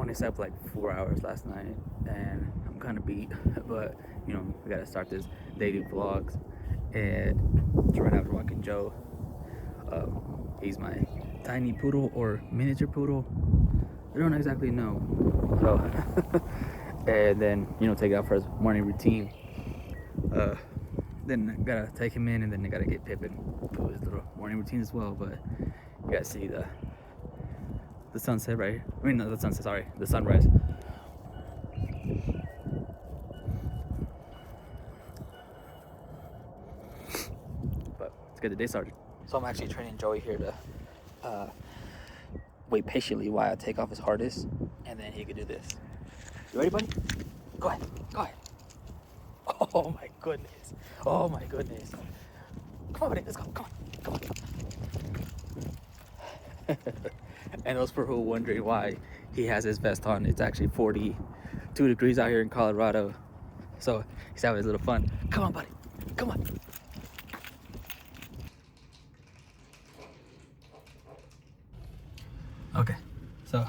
only slept like 4 hours last night, and I'm kind of beat. But you know, we gotta start this daily vlogs. And so right after walking Joe, he's my tiny poodle or miniature poodle. I don't exactly know. So, and then you know, take it out for his morning routine. Then I gotta take him in, and then I gotta get Pippin to his little morning routine as well. But you gotta see the sunset right here. I mean, not the sunset, sorry, the sunrise. But let's get the day started. So I'm actually training Joey here to wait patiently while I take off his harness, and then he can do this. You ready, buddy? Go ahead, go ahead. Oh my goodness. Oh my goodness. Come on, buddy, let's go. Come on, come on. And those for who are wondering why he has his vest on, it's actually 42 degrees out here in Colorado. So he's having his little fun. Come on, buddy. Come on. Okay, so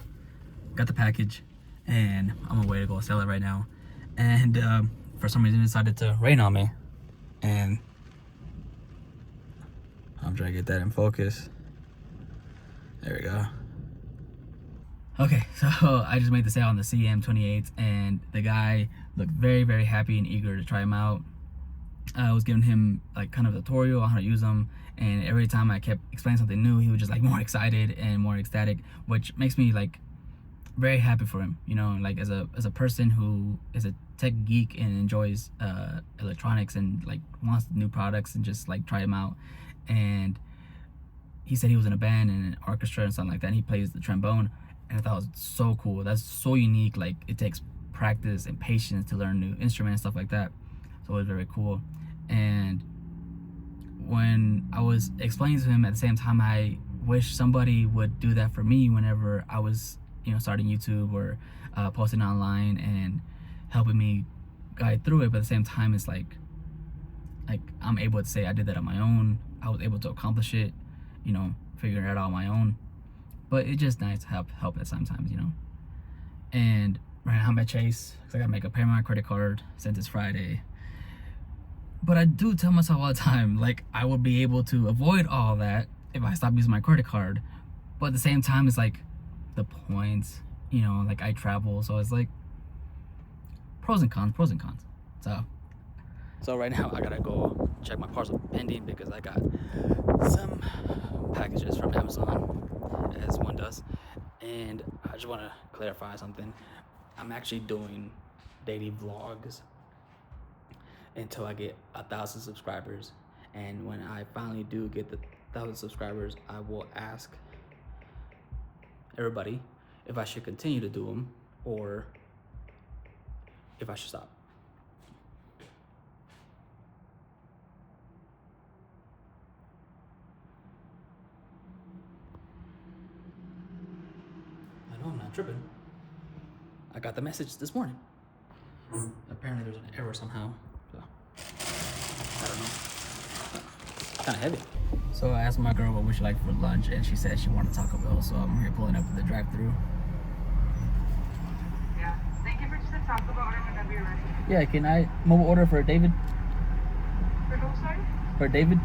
got the package and I'm on my way to go sell it right now. And for some reason it decided to rain on me. And I'm trying to get that in focus. There we go. Okay, so I just made the sale on the CM28 and the guy looked very, very happy and eager to try them out. I was giving him like kind of a tutorial on how to use them, and every time I kept explaining something new, he was just like more excited and more ecstatic, which makes me like very happy for him, you know, like as a person who is a tech geek and enjoys electronics and like wants new products and just like try them out. And he said he was in a band and an orchestra and something like that, and he plays the trombone, and I thought it was so cool. That's so unique. Like it takes practice and patience to learn new instruments and stuff like that, so it was very cool. And when I was explaining to him at the same time, I wish somebody would do that for me whenever I was, you know, starting YouTube or posting online and helping me guide through it. But at the same time, it's like I'm able to say I did that on my own. I was able to accomplish it, you know, figuring it out on my own. But it's just nice to have help at sometimes, you know. And right now I'm at Chase because I gotta make a payment on my credit card since it's Friday. But I do tell myself all the time, like I would be able to avoid all that if I stop using my credit card. But at the same time, it's like the points, you know, like I travel, so it's like pros and cons. So right now I gotta go check my parcel pending because I got some packages from Amazon, as one does. And I just want to clarify something. I'm actually doing daily vlogs until I get 1,000 subscribers. And when I finally do get the 1,000 subscribers, I will ask everybody if I should continue to do them or if I should stop. I know I'm not tripping. I got the message this morning. Apparently there's an error somehow. So I don't know. Kind of heavy. So I asked my girl what we should like for lunch, and she said she wanted Taco Bell. So I'm here pulling up at the drive-thru. Yeah. Thank you for just a Taco Bell order whenever you're ready. Yeah, can I mobile order for David? For who, sorry? For David?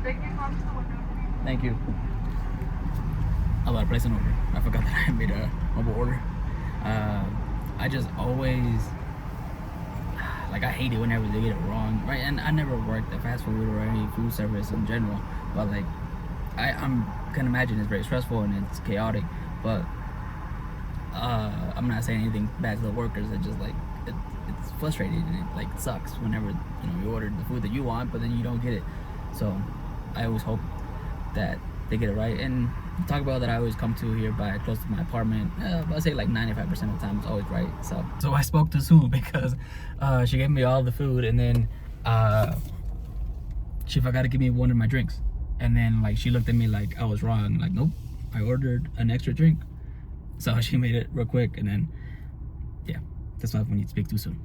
Thank you, close to the window, please. Thank you. I'm about to place an order. I forgot that I made a mobile order. I just always, like, I hate it whenever they get it wrong, right? And I never worked at fast food or any food service in general, but like, I can imagine it's very stressful and it's chaotic, but I'm not saying anything bad to the workers. It just like, it's frustrating and it like sucks whenever, you know, you order the food that you want, but then you don't get it. So I always hope that they get it right. And Taco Bell that I always come to here by close to my apartment, I'd say like 95% of the time it's always right. So I spoke to Sue because she gave me all the food, and then she forgot to give me one of my drinks, and then like she looked at me like I was wrong, like nope, I ordered an extra drink. So she made it real quick, and then yeah, that's why when you speak too soon.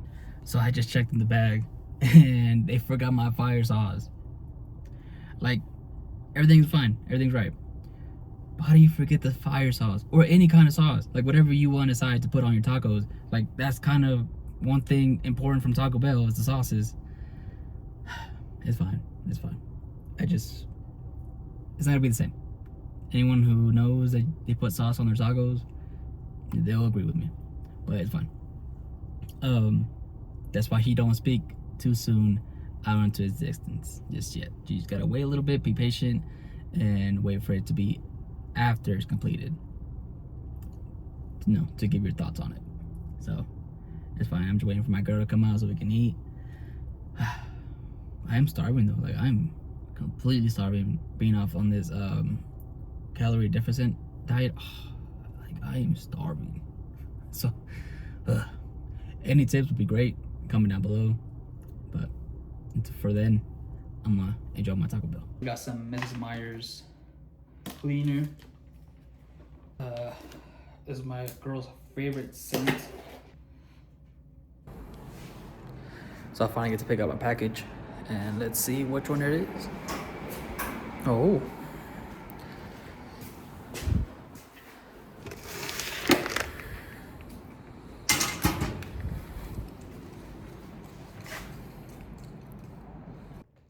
So I just checked in the bag and they forgot my fire sauce. Like, everything's fine, everything's right. why do you forget the fire sauce or any kind of sauce? Like whatever you want to decide to put on your tacos. Like that's kind of one thing important from Taco Bell is the sauces. It's fine. It's fine. It's not gonna be the same. Anyone who knows that they put sauce on their tacos, they'll agree with me. But it's fine. That's why he don't speak too soon out into existence just yet. You just gotta wait a little bit, be patient, and wait for it to be after it's completed. To give your thoughts on it. So it's fine. I'm just waiting for my girl to come out so we can eat. I am starving though. Like I'm completely starving, being off on this calorie deficit diet. Like I am starving. So any tips would be great. Comment down below. But for then, I'm gonna enjoy my Taco Bell. We got some Mrs. Meyer's cleaner. This is my girl's favorite scent. So I finally get to pick up my package, and let's see which one it is. Oh.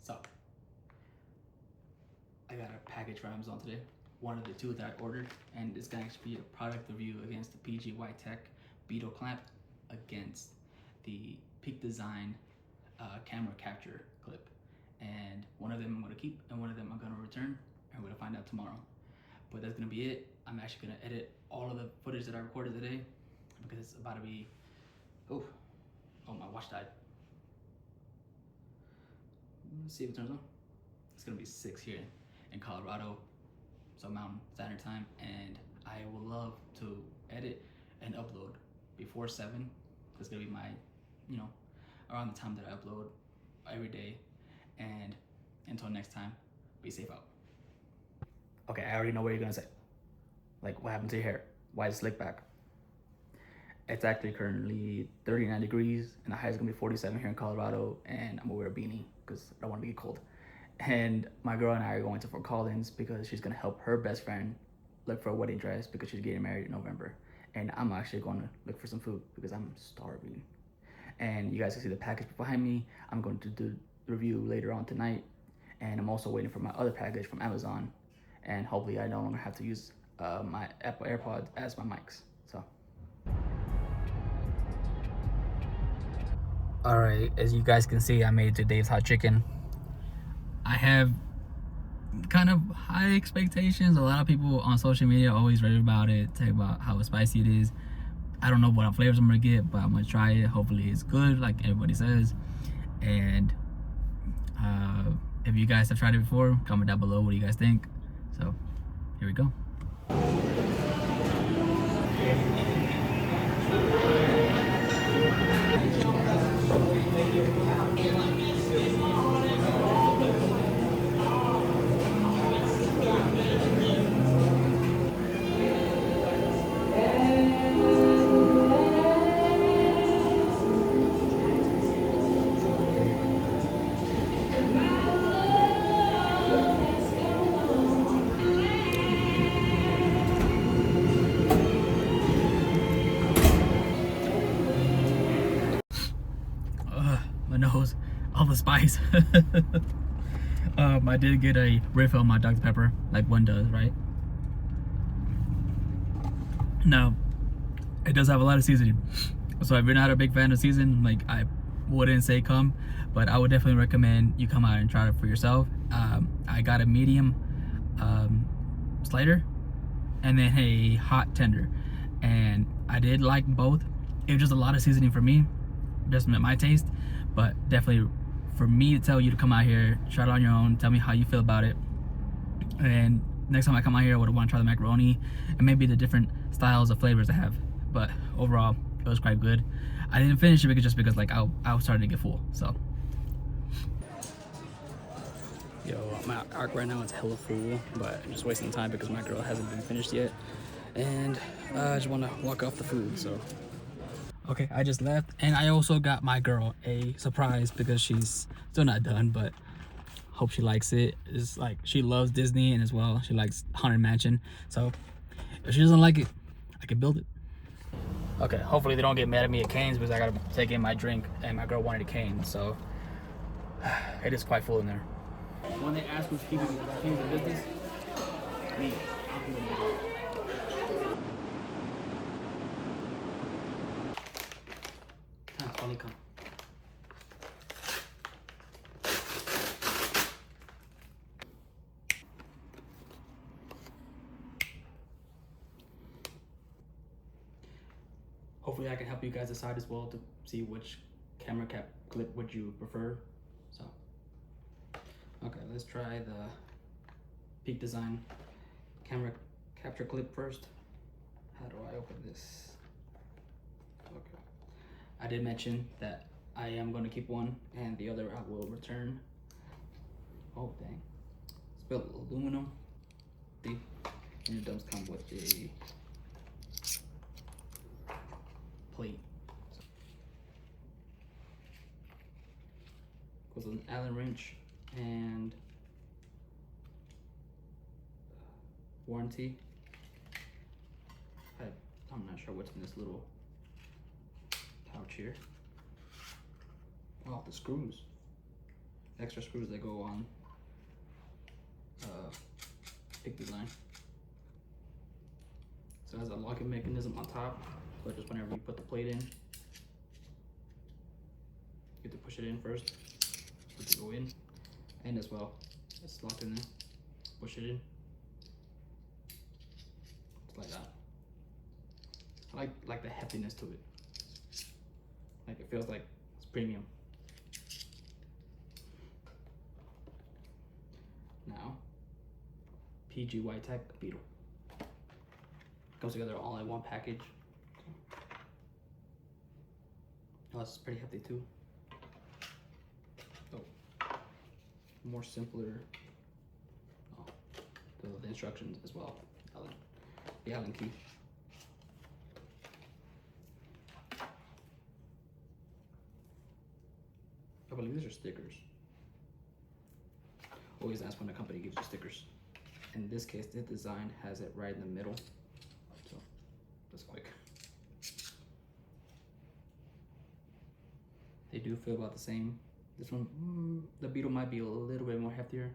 So, I got a package from Amazon today. One of the two that I ordered, and it's gonna actually be a product review against the PGY Tech Beetle Clamp against the Peak Design camera capture clip. And one of them I'm gonna keep, and one of them I'm gonna return, and we're gonna find out tomorrow. But that's gonna be it. I'm actually gonna edit all of the footage that I recorded today because it's about to be, oh, my watch died. Let's see if it turns on. It's gonna be 6 here in Colorado, so Mountain Standard Time, and I would love to edit and upload before 7. That's gonna be my, around the time that I upload every day. And until next time, be safe out. Okay, I already know what you're gonna say. Like, what happened to your hair? Why is it slicked back? It's actually currently 39 degrees, and the high is gonna be 47 here in Colorado, and I'm gonna wear a beanie because I don't want to get cold. And my girl and I are going to Fort Collins because she's gonna help her best friend look for a wedding dress because she's getting married in November. And I'm actually going to look for some food because I'm starving. And you guys can see the package behind me. I'm going to do the review later on tonight. And I'm also waiting for my other package from Amazon. And hopefully I no longer have to use my Apple AirPods as my mics. So. All right, as you guys can see, I made today's hot chicken. I have kind of high expectations. A lot of people on social media always rave about it, talk about how spicy it is. I don't know what flavors I'm gonna get, but I'm gonna try it. Hopefully it's good, like everybody says. And if you guys have tried it before, comment down below what do you guys think. So here we go. My nose, all the spice. I did get a refill on my Dr. Pepper, like one does, right? Now, it does have a lot of seasoning. So if you're not a big fan of seasoning, like I wouldn't say come, but I would definitely recommend you come out and try it for yourself. I got a medium slider and then a hot tender. And I did like both. It was just a lot of seasoning for me, just met my taste. But definitely for me to tell you to come out here, try it on your own, tell me how you feel about it. And next time I come out here, I would want to try the macaroni and maybe the different styles of flavors I have. But overall, it was quite good. I didn't finish it because like I was starting to get full, so. Yo, I'm at ARC right now, it's hella full, but I'm just wasting time because my girl hasn't been finished yet. And I just want to walk off the food, so. Okay, I just left, and I also got my girl a surprise because she's still not done, but Hope she likes it. It's like she loves Disney, and as well she likes Haunted Mansion. So if she doesn't like it, I can build it. Okay, hopefully they don't get mad at me at Cane's because I gotta take in my drink and my girl wanted a cane, so it is quite full in there. When they ask who's keeping the business, me. Finally come. Hopefully I can help you guys decide as well to see which camera cap clip would you prefer. So, okay, let's try the Peak Design camera capture clip first. How do I open this? Okay. I did mention that I am going to keep one and the other I will return. Oh dang. Spilled aluminum. See? And it does come with a plate. Goes with an Allen wrench and warranty. I'm not sure what's in this little pouch here. Oh, the screws. Extra screws that go on Peak Design. So it has a locking mechanism on top. So just whenever you put the plate in, you have to push it in first. Let it go in. And as well, it's locked in there. Push it in. It's like that. I like the heftiness to it. Like it feels like it's premium. Now, PG White Tech Beetle. Comes together all in one package. Oh, this is pretty hefty too. Oh, more simpler. Oh, the instructions as well. The Allen key. I believe these are stickers. Always ask when a company gives you stickers. In this case, the design has it right in the middle. So that's quick. They do feel about the same. This one, the Beetle might be a little bit more heftier.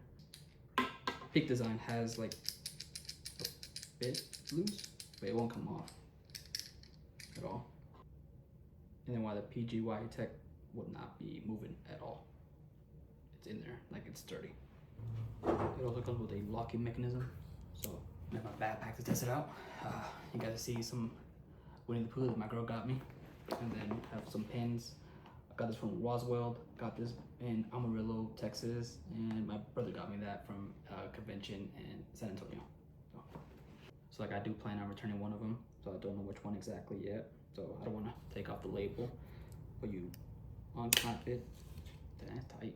Peak Design has like a bit loose, but it won't come off at all. And then while the PGY Tech would not be moving at all. It's in there, like it's sturdy. It also comes with a locking mechanism. So I have my backpack to test it out. You guys see some Winnie the Pooh that my girl got me. And then have some pins. I got this from Roswell, got this in Amarillo, Texas, and my brother got me that from a convention in San Antonio. So like I do plan on returning one of them, so I don't know which one exactly yet. So I don't want to take off the label, but you unclamp it, that's tight.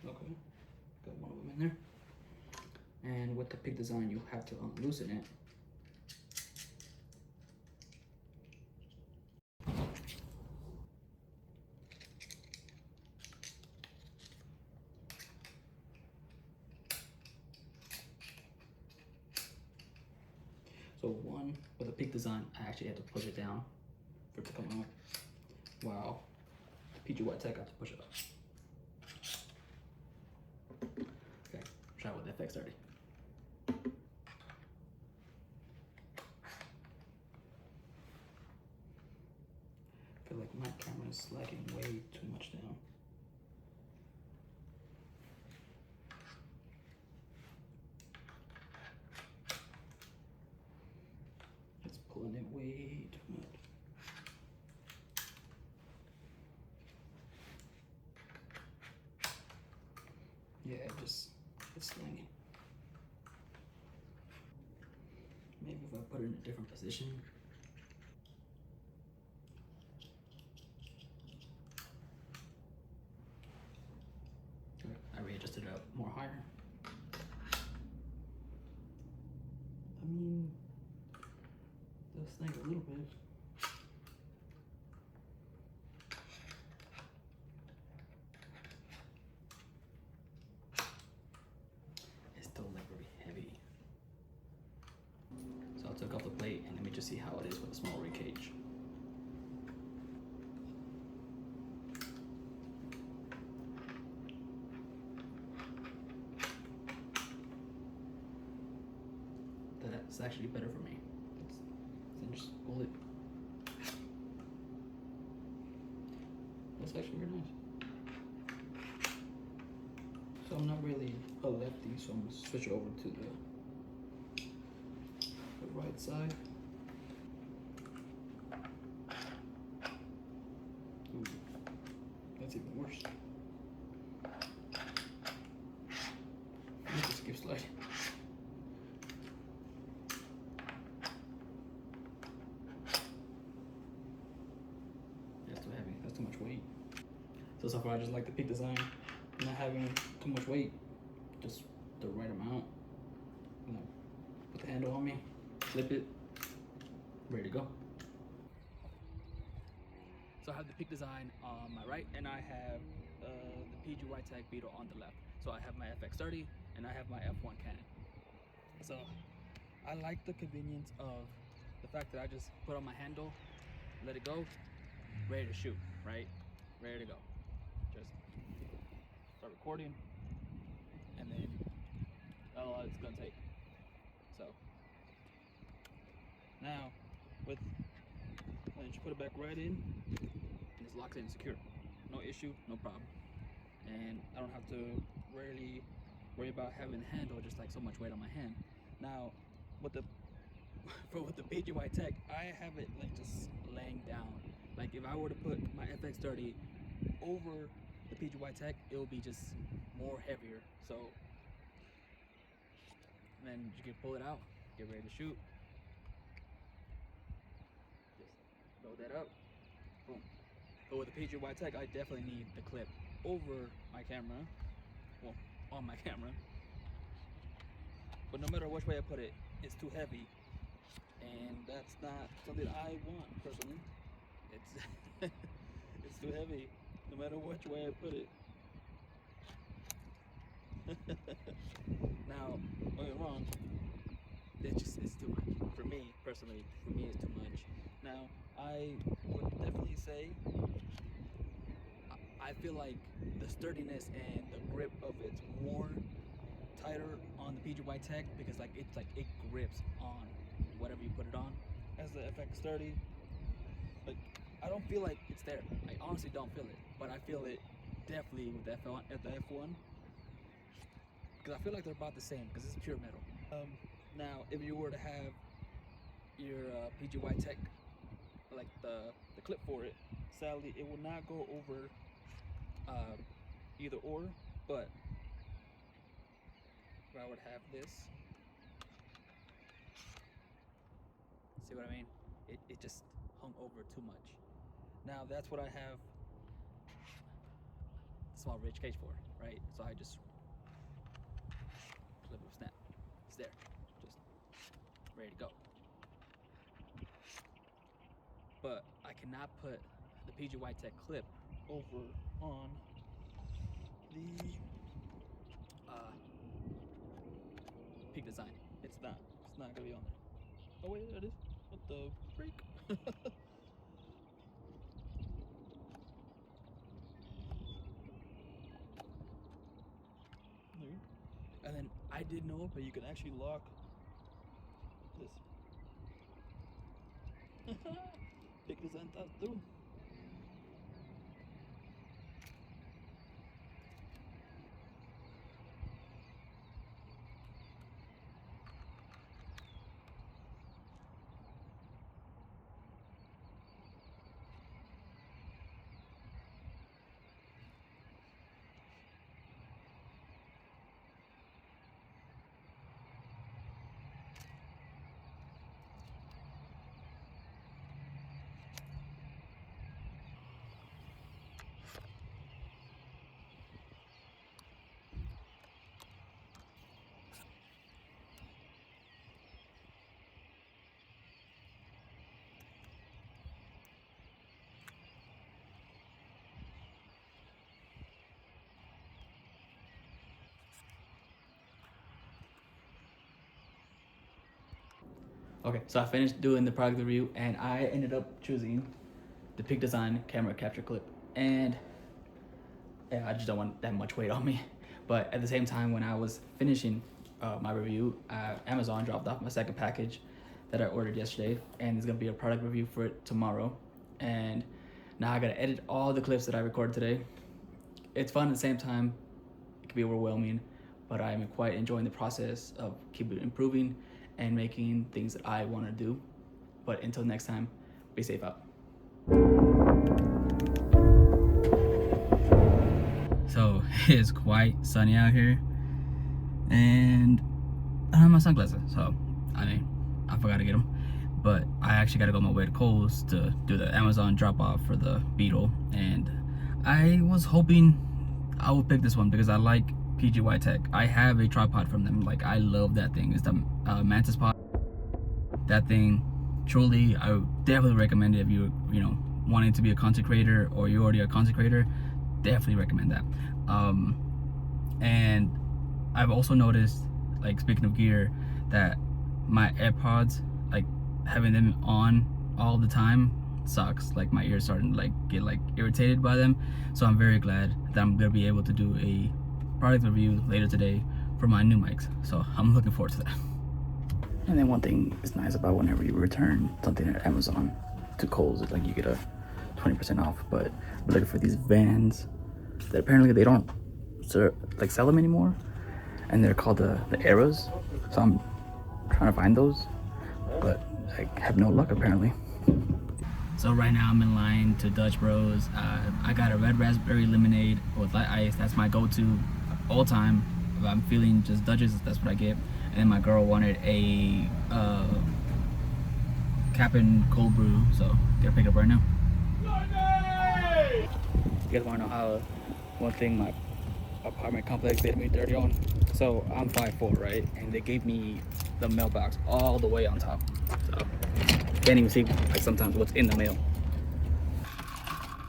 Okay, got one of them in there. And with the Peak Design, you have to loosen it. So one, with the Peak Design, I actually had to push it down for it to come out. Wow, the PG White Tech, I have to push it up. Okay, try with FX30. I feel like my camera is lagging way too much down. It's pulling it way too much. Yeah, it's slinging. Maybe if I put it in a different position. I readjusted it up more higher. I mean, does sling a little bit. see how it is with a small rig cage. That's actually better for me. Then just pull it. That's actually very nice. So I'm not really a lefty, so I'm gonna switch over to the right side. Ooh, that's even worse. Just skip slide. That's too heavy. That's too much weight. So far I just like the Peak design, not having too much weight, just the right amount. You know, put the handle on me, flip it, ready to go. So I have the Peak design on my right, and I have the PGY Tech Beetle on the left. So I have my FX30 and I have my F1 Canon. So I like the convenience of the fact that I just put on my handle, let it go, ready to shoot, right? Ready to go. Just start recording, and then that's all it's gonna take. So now with, then you put it back right in, and it's locked in secure. No issue, no problem. And I don't have to really worry about having the handle just like so much weight on my hand. Now with the with the PGY Tech, I have it like just laying down. Like if I were to put my FX30 over the PGY Tech, it will be just more heavier. So then you can pull it out, get ready to shoot. Just load that up, boom. But with the PGY Tech, I definitely need the clip over my camera, well, on my camera. But no matter which way I put it, it's too heavy, and that's not something I want personally. It's it's too heavy, no matter which way I put it. Now, don't get me wrong, it's too much. For me, personally, it's too much. Now, I would definitely say, I feel like the sturdiness and the grip of it's more tighter on the PGY Tech, because like it grips on whatever you put it on. As the FX30, like I don't feel like it's there. I honestly don't feel it, but I feel it definitely with the F1 at the F1, because I feel like they're about the same because it's pure metal. Now if you were to have your PGY Tech, like the clip for it, sadly it will not go over either or. But if I would have this, see what I mean? It just hung over too much. Now that's what I have the small ridge cage for, right? So I just clip it, snap. It's there, just ready to go. But I cannot put the PGY Tech clip over on the Peak design. It's not gonna be on there. Oh wait, there it is. What the freak? There. And then I didn't know, but you can actually lock this. Peak design thought through. Okay, so I finished doing the product review and I ended up choosing the Peak Design camera capture clip. And yeah, I just don't want that much weight on me. But at the same time, when I was finishing my review, Amazon dropped off my second package that I ordered yesterday, and it's gonna be a product review for it tomorrow. And now I gotta edit all the clips that I recorded today. It's fun at the same time. It can be overwhelming, but I'm quite enjoying the process of keeping improving and making things that I want to do. But until next time, be safe out. So it's quite sunny out here, and I don't have my sunglasses, so I forgot to get them. But I actually got to go my way to Kohl's to do the Amazon drop off for the Beetle, and I was hoping I would pick this one because I like PGY Tech. I have a tripod from them. Like, I love that thing. It's the Mantis Pod. That thing, truly, I would definitely recommend it if you wanting to be a content creator or you're already a content creator. Definitely recommend that. And I've also noticed, like, speaking of gear, that my AirPods, like, having them on all the time sucks. Like, my ears starting to get irritated by them. So I'm very glad that I'm gonna be able to do a product review later today for my new mics. So I'm looking forward to that. And then one thing is nice about whenever you return something at Amazon to Kohl's is, like, you get a 20% off. But we're looking for these Vans that apparently they don't sell them anymore, and they're called the Eras. So I'm trying to find those, but I have no luck apparently. So right now I'm in line to Dutch Bros. I got a red raspberry lemonade with light ice. That's my go-to all time. If I'm feeling just Dutch's, that's what I get. And then my girl wanted a Cap'n cold brew, so gotta pick it up right now. You guys wanna know how one thing my apartment complex did me dirty on? So I'm 5'4", right? And they gave me the mailbox all the way on top. So can't even see, like, sometimes what's in the mail.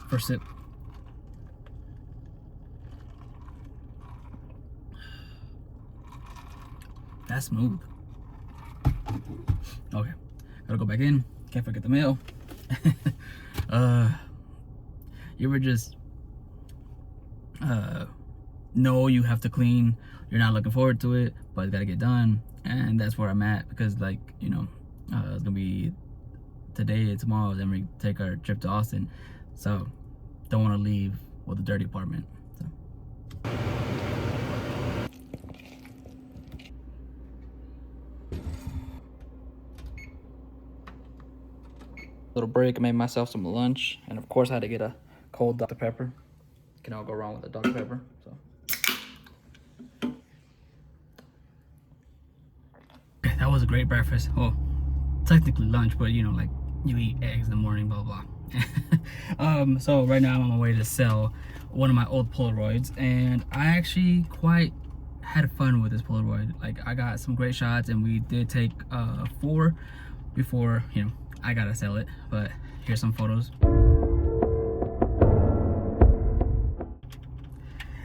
First sip. That's smooth. Okay, gotta go back in. Can't forget the mail. You ever just know you have to clean, you're not looking forward to it, but it's gotta get done? And that's where I'm at, because, like, it's gonna be today and tomorrow, then we take our trip to Austin, so don't want to leave with a dirty apartment. So. Little break, I made myself some lunch, and of course I had to get a cold Dr. Pepper. Can all go wrong with a Dr. Pepper. So that was a great breakfast. Well, technically lunch, but like, you eat eggs in the morning, blah blah. So right now I'm on my way to sell one of my old Polaroids, and I actually quite had fun with this Polaroid. Like, I got some great shots, and we did take 4 before I gotta sell it. But here's some photos.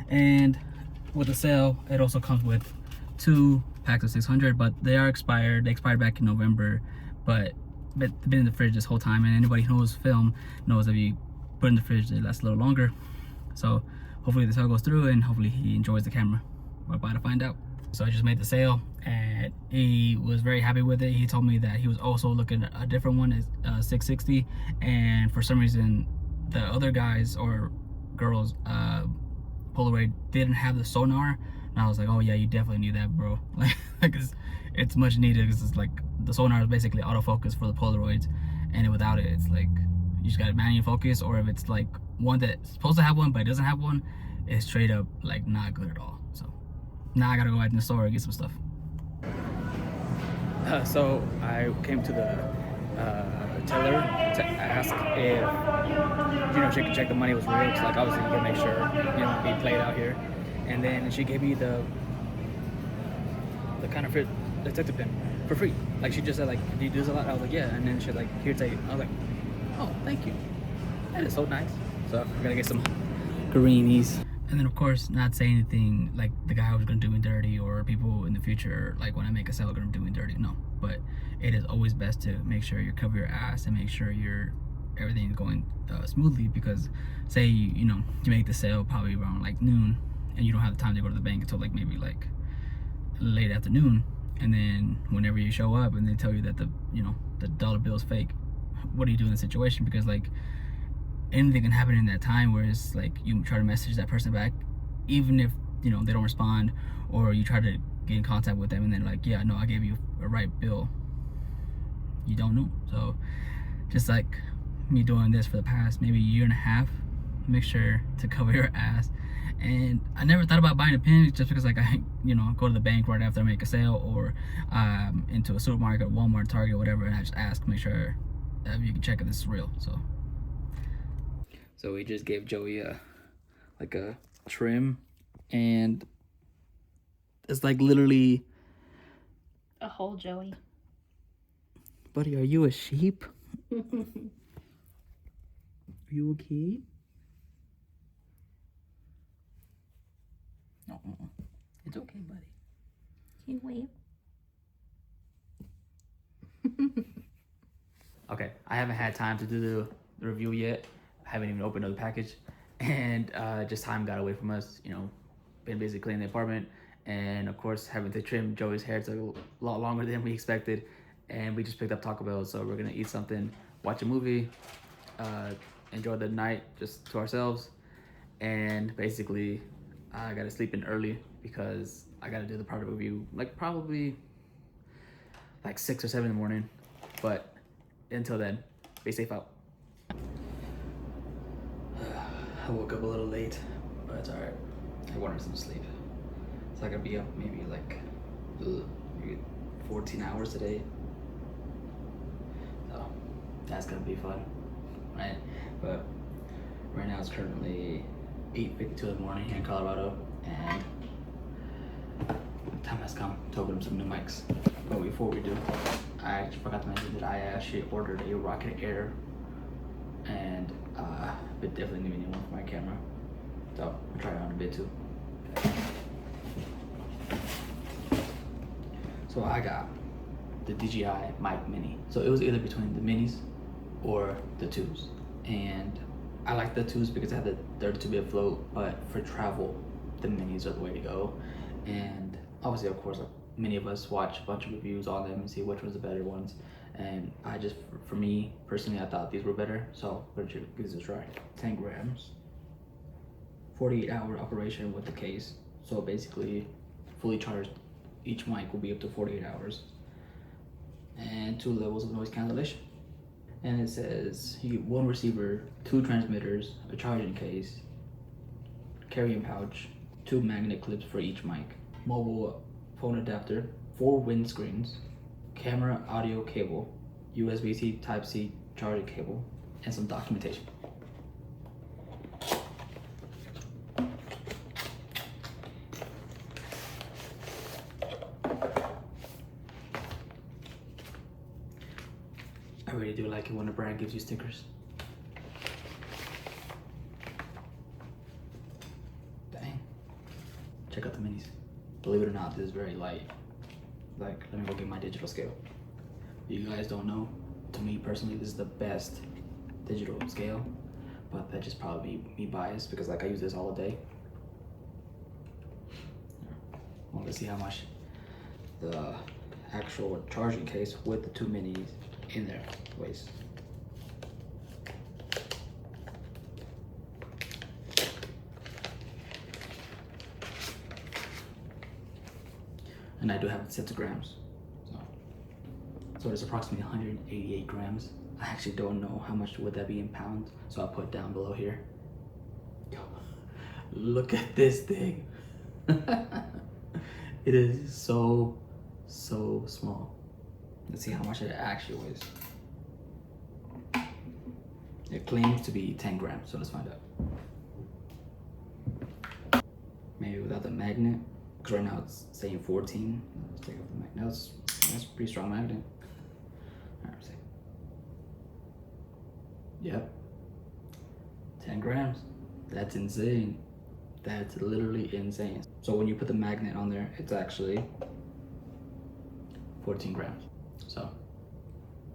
And with the sale, it also comes with 2 packs of 600, but they are expired. They expired back in November, but they've been in the fridge this whole time, and anybody who knows film knows if you put it in the fridge, it lasts a little longer. So hopefully the sale goes through, and hopefully he enjoys the camera. We're about to find out. So I just made the sale, and he was very happy with it. He told me that he was also looking at a different one, is 660, and for some reason the other guys or girls Polaroid didn't have the sonar. And I was like, oh yeah, you definitely need that, bro. Like, it's much needed, because it's like the sonar is basically autofocus for the Polaroids, and without it, it's like you just gotta manual focus, or if it's like one that's supposed to have one but it doesn't have one, it's straight up like not good at all. So now I gotta go out in the store and get some stuff. So I came to the teller to ask if she could check the money was real, because, like, obviously you gotta make sure you don't be played out here. And then she gave me the kind of detective pen for free. Like, she just said, like, do you do this a lot? I was like, yeah. And then she's like, here, take it. I was like, oh, thank you. That is so nice. So we're gonna get some greenies. And then of course, not say anything like the guy was gonna do me dirty, or people in the future, like when I make a sale, are gonna do me dirty. No, but it is always best to make sure you cover your ass and make sure everything is going smoothly. Because say you make the sale probably around like noon, and you don't have the time to go to the bank until like maybe like late afternoon, and then whenever you show up and they tell you that the dollar bill is fake, what do you do in the situation? Because like anything can happen in that time, where it's like you try to message that person back, even if they don't respond, or you try to get in contact with them and they're like, yeah, no, I gave you a right bill. You don't know. So just like me doing this for the past maybe year and a half, make sure to cover your ass. And I never thought about buying a pin, just because like I go to the bank right after I make a sale, or into a supermarket, Walmart, Target, whatever, and I just ask, make sure that you can check if this is real. So we just gave Joey a trim, and it's like literally a whole Joey. Buddy, are you a sheep? Are you okay? No, it's okay, buddy. Can you wait? Okay, I haven't had time to do the review yet. I haven't even opened up the package, and just time got away from us. Been busy cleaning the apartment, and of course having to trim Joey's hair took a lot longer than we expected. And we just picked up Taco Bell, so we're gonna eat something, watch a movie, enjoy the night just to ourselves, and basically I gotta sleep in early because I gotta do the product review like probably like 6 or 7 in the morning. But until then, be safe out. I woke up a little late, but it's alright. I wanted some sleep. So I gotta be up maybe like maybe 14 hours today. So that's gonna be fun, right? But right now it's currently 8:52 in the morning here in Colorado, and time has come to open up some new mics. But before we do, I actually forgot to mention that I actually ordered a Rocket Air, and but definitely need a new one for my camera. So I'll try it on a bit too. So I got the DJI Mic Mini. So it was either between the minis or the 2s, and I like the 2s because I had the 32-bit float, but for travel, the minis are the way to go. And obviously, of course, like, many of us watch a bunch of reviews on them and see which one's the better ones. And I just, for me personally, I thought these were better, so I'm gonna give this a try. 10 grams, 48-hour operation with the case. So basically, fully charged, each mic will be up to 48 hours. And 2 levels of noise cancellation. And it says you get 1 receiver, 2 transmitters, a charging case, carrying pouch, 2 magnet clips for each mic, mobile phone adapter, 4 windscreens, camera audio cable, USB-C Type-C charging cable, and some documentation. I really do like it when a brand gives you stickers. Dang. Check out the minis. Believe it or not, this is very light. Like, let me go get my digital scale. If you guys don't know, to me personally, this is the best digital scale, but that just probably me biased because like I use this all day. Well, let's see how much the actual charging case with the 2 minis in there weighs. And I do have it set to grams. So it's approximately 188 grams. I actually don't know how much would that be in pounds, so I'll put it down below here. Yo, look at this thing. It is so small. Let's see how much it actually weighs. It claims to be 10 grams, so let's find out. Maybe without the magnet, because right now it's saying 14. Let's take off the magnet. That's a pretty strong magnet. Alright, let's see. Yep. 10 grams. That's insane. That's literally insane. So when you put the magnet on there, it's actually 14 grams. So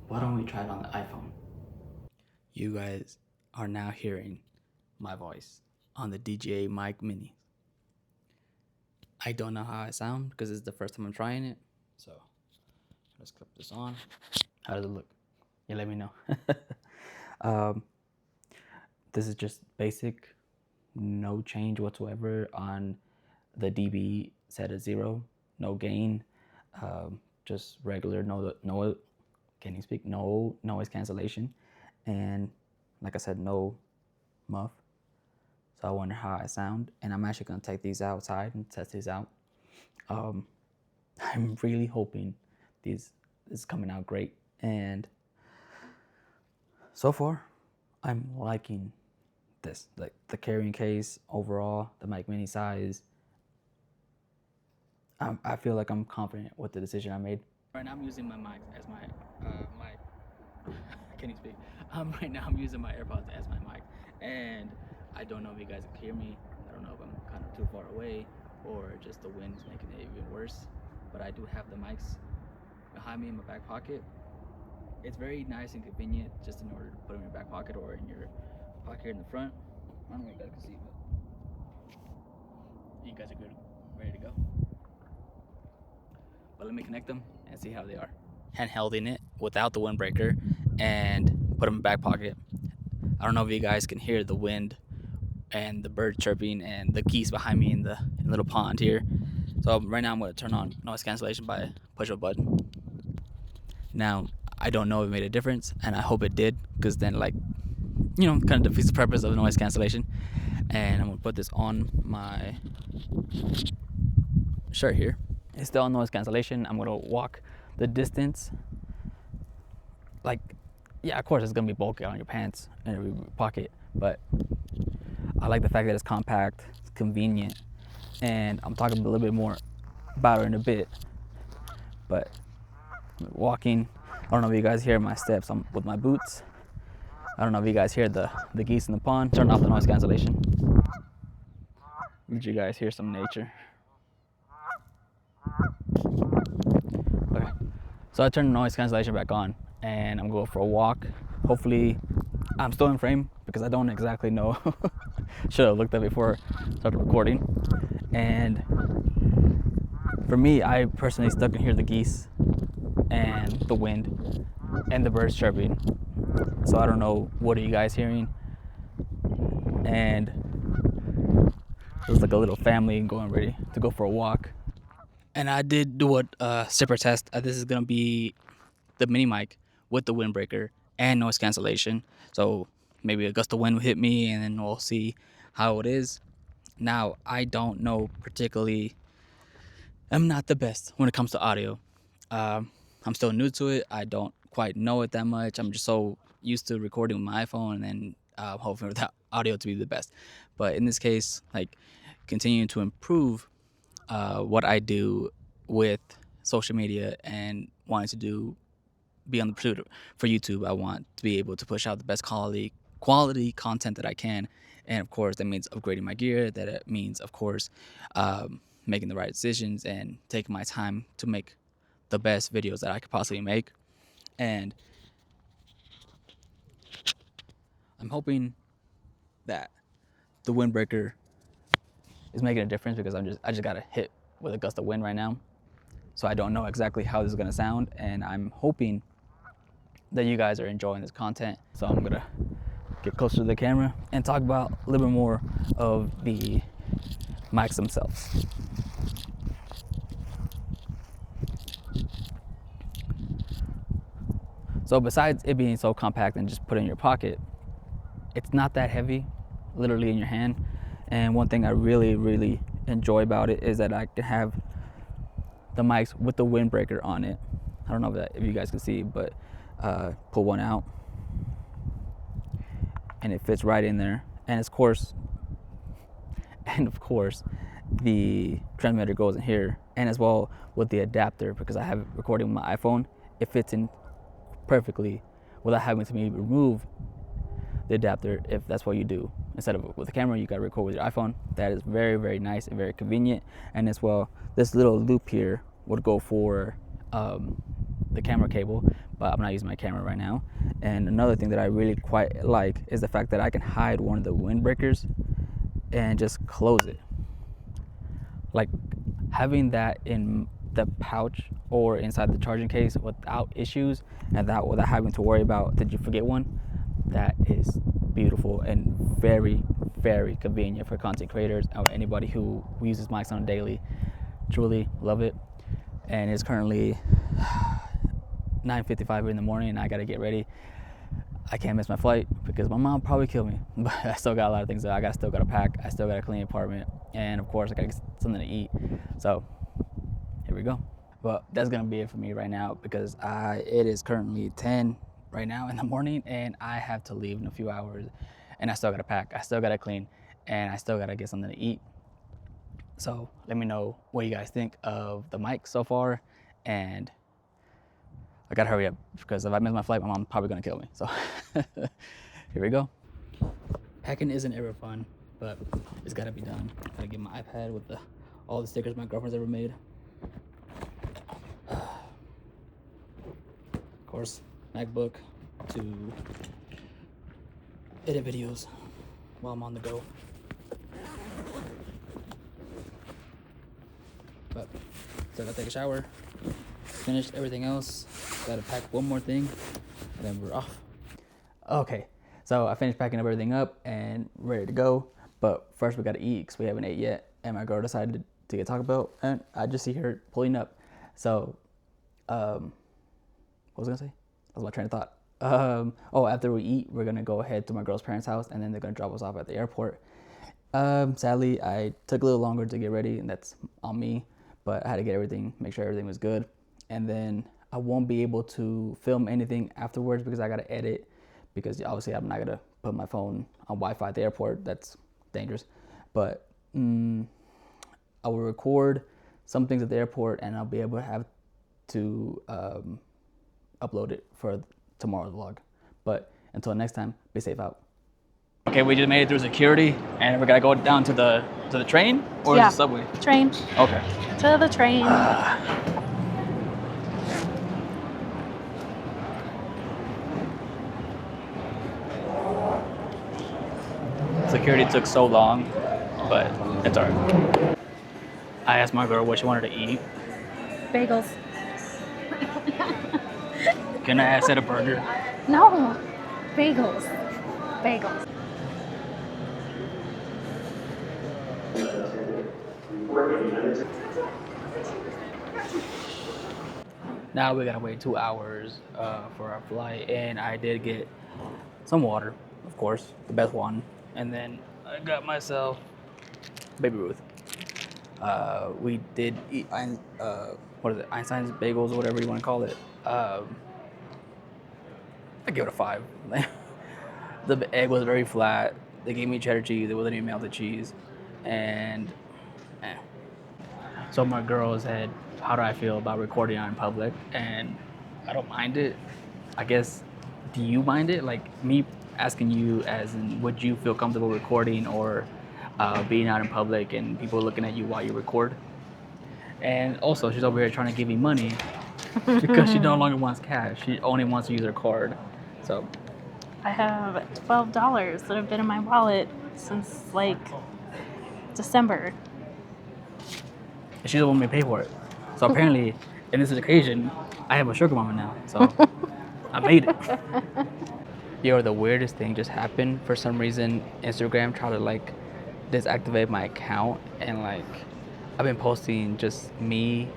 why don't we try it on the iPhone? You guys are now hearing my voice on the DJI Mic Mini. I don't know how I sound because it's the first time I'm trying it. So let's clip this on. How does it look? You let me know. This is just basic, no change whatsoever on the dB set at 0, no gain, just regular no can you speak? No noise cancellation, and like I said, no muff. So I wonder how I sound, and I'm actually gonna take these outside and test these out. I'm really hoping this is coming out great, and so far, I'm liking this. Like the carrying case overall, the Mic Mini size. I feel like I'm confident with the decision I made. Right now, I'm using my mic as my Can you speak? Right now, I'm using my AirPods as my mic, and I don't know if you guys can hear me. I don't know if I'm kind of too far away or just the wind is making it even worse. But I do have the mics behind me in my back pocket. It's very nice and convenient just in order to put them in your back pocket or in your pocket here in the front. I don't know if you guys can see, but you guys are good, ready to go. But let me connect them and see how they are. Handhelding it without the windbreaker and put them in back pocket. I don't know if you guys can hear the wind and the bird chirping and the geese behind me in the little pond here. So right now I'm going to turn on noise cancellation by push a button. Now I don't know if it made a difference, and I hope it did, because then, like, you know, kind of defeats the purpose of noise cancellation. And I'm going to put this on my shirt here. It's still on noise cancellation. I'm going to walk the distance. Like, yeah, of course it's going to be bulky on your pants and every pocket, but I like the fact that it's compact, it's convenient, and I'm talking a little bit more about it in a bit. But walking, I don't know if you guys hear my steps. I'm with my boots. I don't know if you guys hear the geese in the pond. Turn off the noise cancellation. Did you guys hear some nature? Okay, so I turned the noise cancellation back on, and I'm going for a walk. Hopefully, I'm still in frame because I don't exactly know. Should have looked at it before I started recording. And for me, I personally still can hear the geese and the wind and the birds chirping. So I don't know, what are you guys hearing? And it was like a little family going ready to go for a walk. And I did do a zipper test. This is gonna be the mini mic with the windbreaker and noise cancellation. So maybe a gust of wind will hit me, and then we'll see how it is. Now, I don't know particularly. I'm not the best when it comes to audio. I'm still new to it. I don't quite know it that much. I'm just so used to recording with my iPhone and then hoping for the audio to be the best. But in this case, like, continuing to improve what I do with social media and wanting to be on the pursuit for YouTube. I want to be able to push out the best quality content that I can. And of course, that means upgrading my gear. That means, of course, making the right decisions and taking my time to make the best videos that I could possibly make. And I'm hoping that the windbreaker is making a difference, because I just got a hit with a gust of wind right now. So I don't know exactly how this is gonna sound, and I'm hoping that you guys are enjoying this content. So I'm gonna get closer to the camera and talk about a little bit more of the mics themselves. So besides it being so compact and just put it in your pocket, it's not that heavy, literally in your hand. And one thing I really, really enjoy about it is that I can have the mics with the windbreaker on it. I don't know if you guys can see, but pull one out and it fits right in there. And of course, the transmitter goes in here, and as well with the adapter, because I have it recording with my iPhone, it fits in perfectly without having to remove the adapter if that's what you do. Instead of with a camera, you gotta record with your iPhone. That is very, very nice and very convenient. And as well, this little loop here would go for the camera cable, but I'm not using my camera right now. And another thing that I really quite like is the fact that I can hide one of the windbreakers and just close it. Like having that in the pouch or inside the charging case without issues and without having to worry about did you forget one, that is beautiful and very, very convenient for content creators or anybody who uses mics on a daily. Truly love it. And it's currently 9:55 in the morning and I gotta get ready. I can't miss my flight because my mom probably kill me, but I still got a lot of things that I still gotta pack. I still gotta clean the apartment, and of course I gotta get something to eat. So here we go. But that's gonna be it for me right now because it is currently 10 right now in the morning and I have to leave in a few hours, and I still gotta pack. I still gotta clean, and I still gotta get something to eat. So let me know what you guys think of the mic so far, and I gotta hurry up because if I miss my flight, my mom's probably gonna kill me. So here we go. Packing isn't ever fun, but it's gotta be done. Gotta get my iPad with all the stickers my girlfriend's ever made. Of course, MacBook to edit videos while I'm on the go. But still gotta take a shower. Finished everything else. Gotta pack one more thing, and then we're off. Okay, so I finished packing everything up and ready to go. But first we gotta eat because we haven't ate yet. And my girl decided to get Taco Bell, and I just see her pulling up. So, what was I gonna say? That was my train of thought. After we eat, we're gonna go ahead to my girl's parents' house, and then they're gonna drop us off at the airport. Sadly, I took a little longer to get ready, and that's on me. But I had to get everything, make sure everything was good. And then I won't be able to film anything afterwards because I gotta edit, because obviously I'm not gonna put my phone on Wi-Fi at the airport. That's dangerous. But I will record some things at the airport, and I'll be able to have to upload it for tomorrow's vlog. But until next time, be safe out. Okay, we just made it through security, and we're gonna go down to the train or the subway. Train. Okay. To the train. Security took so long, but it's alright. I asked my girl what she wanted to eat. Bagels. Can I ask at a burger? No. Bagels. Bagels. Now we gotta wait 2 hours for our flight, and I did get some water, of course, the best one. And then I got myself Baby Ruth. We did eat Einstein's bagels or whatever you want to call it. I give it a 5. The egg was very flat. They gave me cheddar cheese. It wasn't even melted cheese, and so my girl said, how do I feel about recording out in public? And I don't mind it. I guess, do you mind it? Like me asking you as in, would you feel comfortable recording or being out in public and people looking at you while you record? And also, she's over here trying to give me money because she no longer wants cash. She only wants to use her card. So I have $12 that have been in my wallet since like December. she doesn't want me to pay for it. So apparently, in this occasion, I have a sugar mama now. So I made it. Yo, the weirdest thing just happened. For some reason, Instagram tried to like deactivate my account, and like I've been posting just me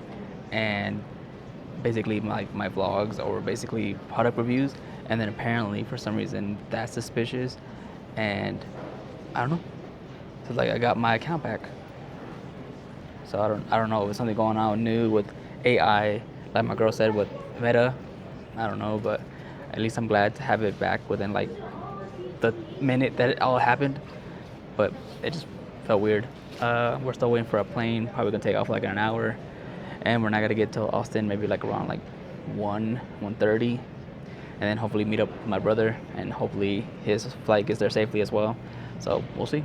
and basically my vlogs or basically product reviews, and then apparently for some reason that's suspicious, and I don't know. So like I got my account back. So I don't know if it's something going on new with AI, like my girl said with Meta. I don't know, but at least I'm glad to have it back within like the minute that it all happened. But it just felt weird. We're still waiting for a plane, probably gonna take off like in an hour, and we're not gonna get till Austin maybe like around like 1:30. and then hopefully meet up with my brother, and hopefully his flight gets there safely as well. So we'll see.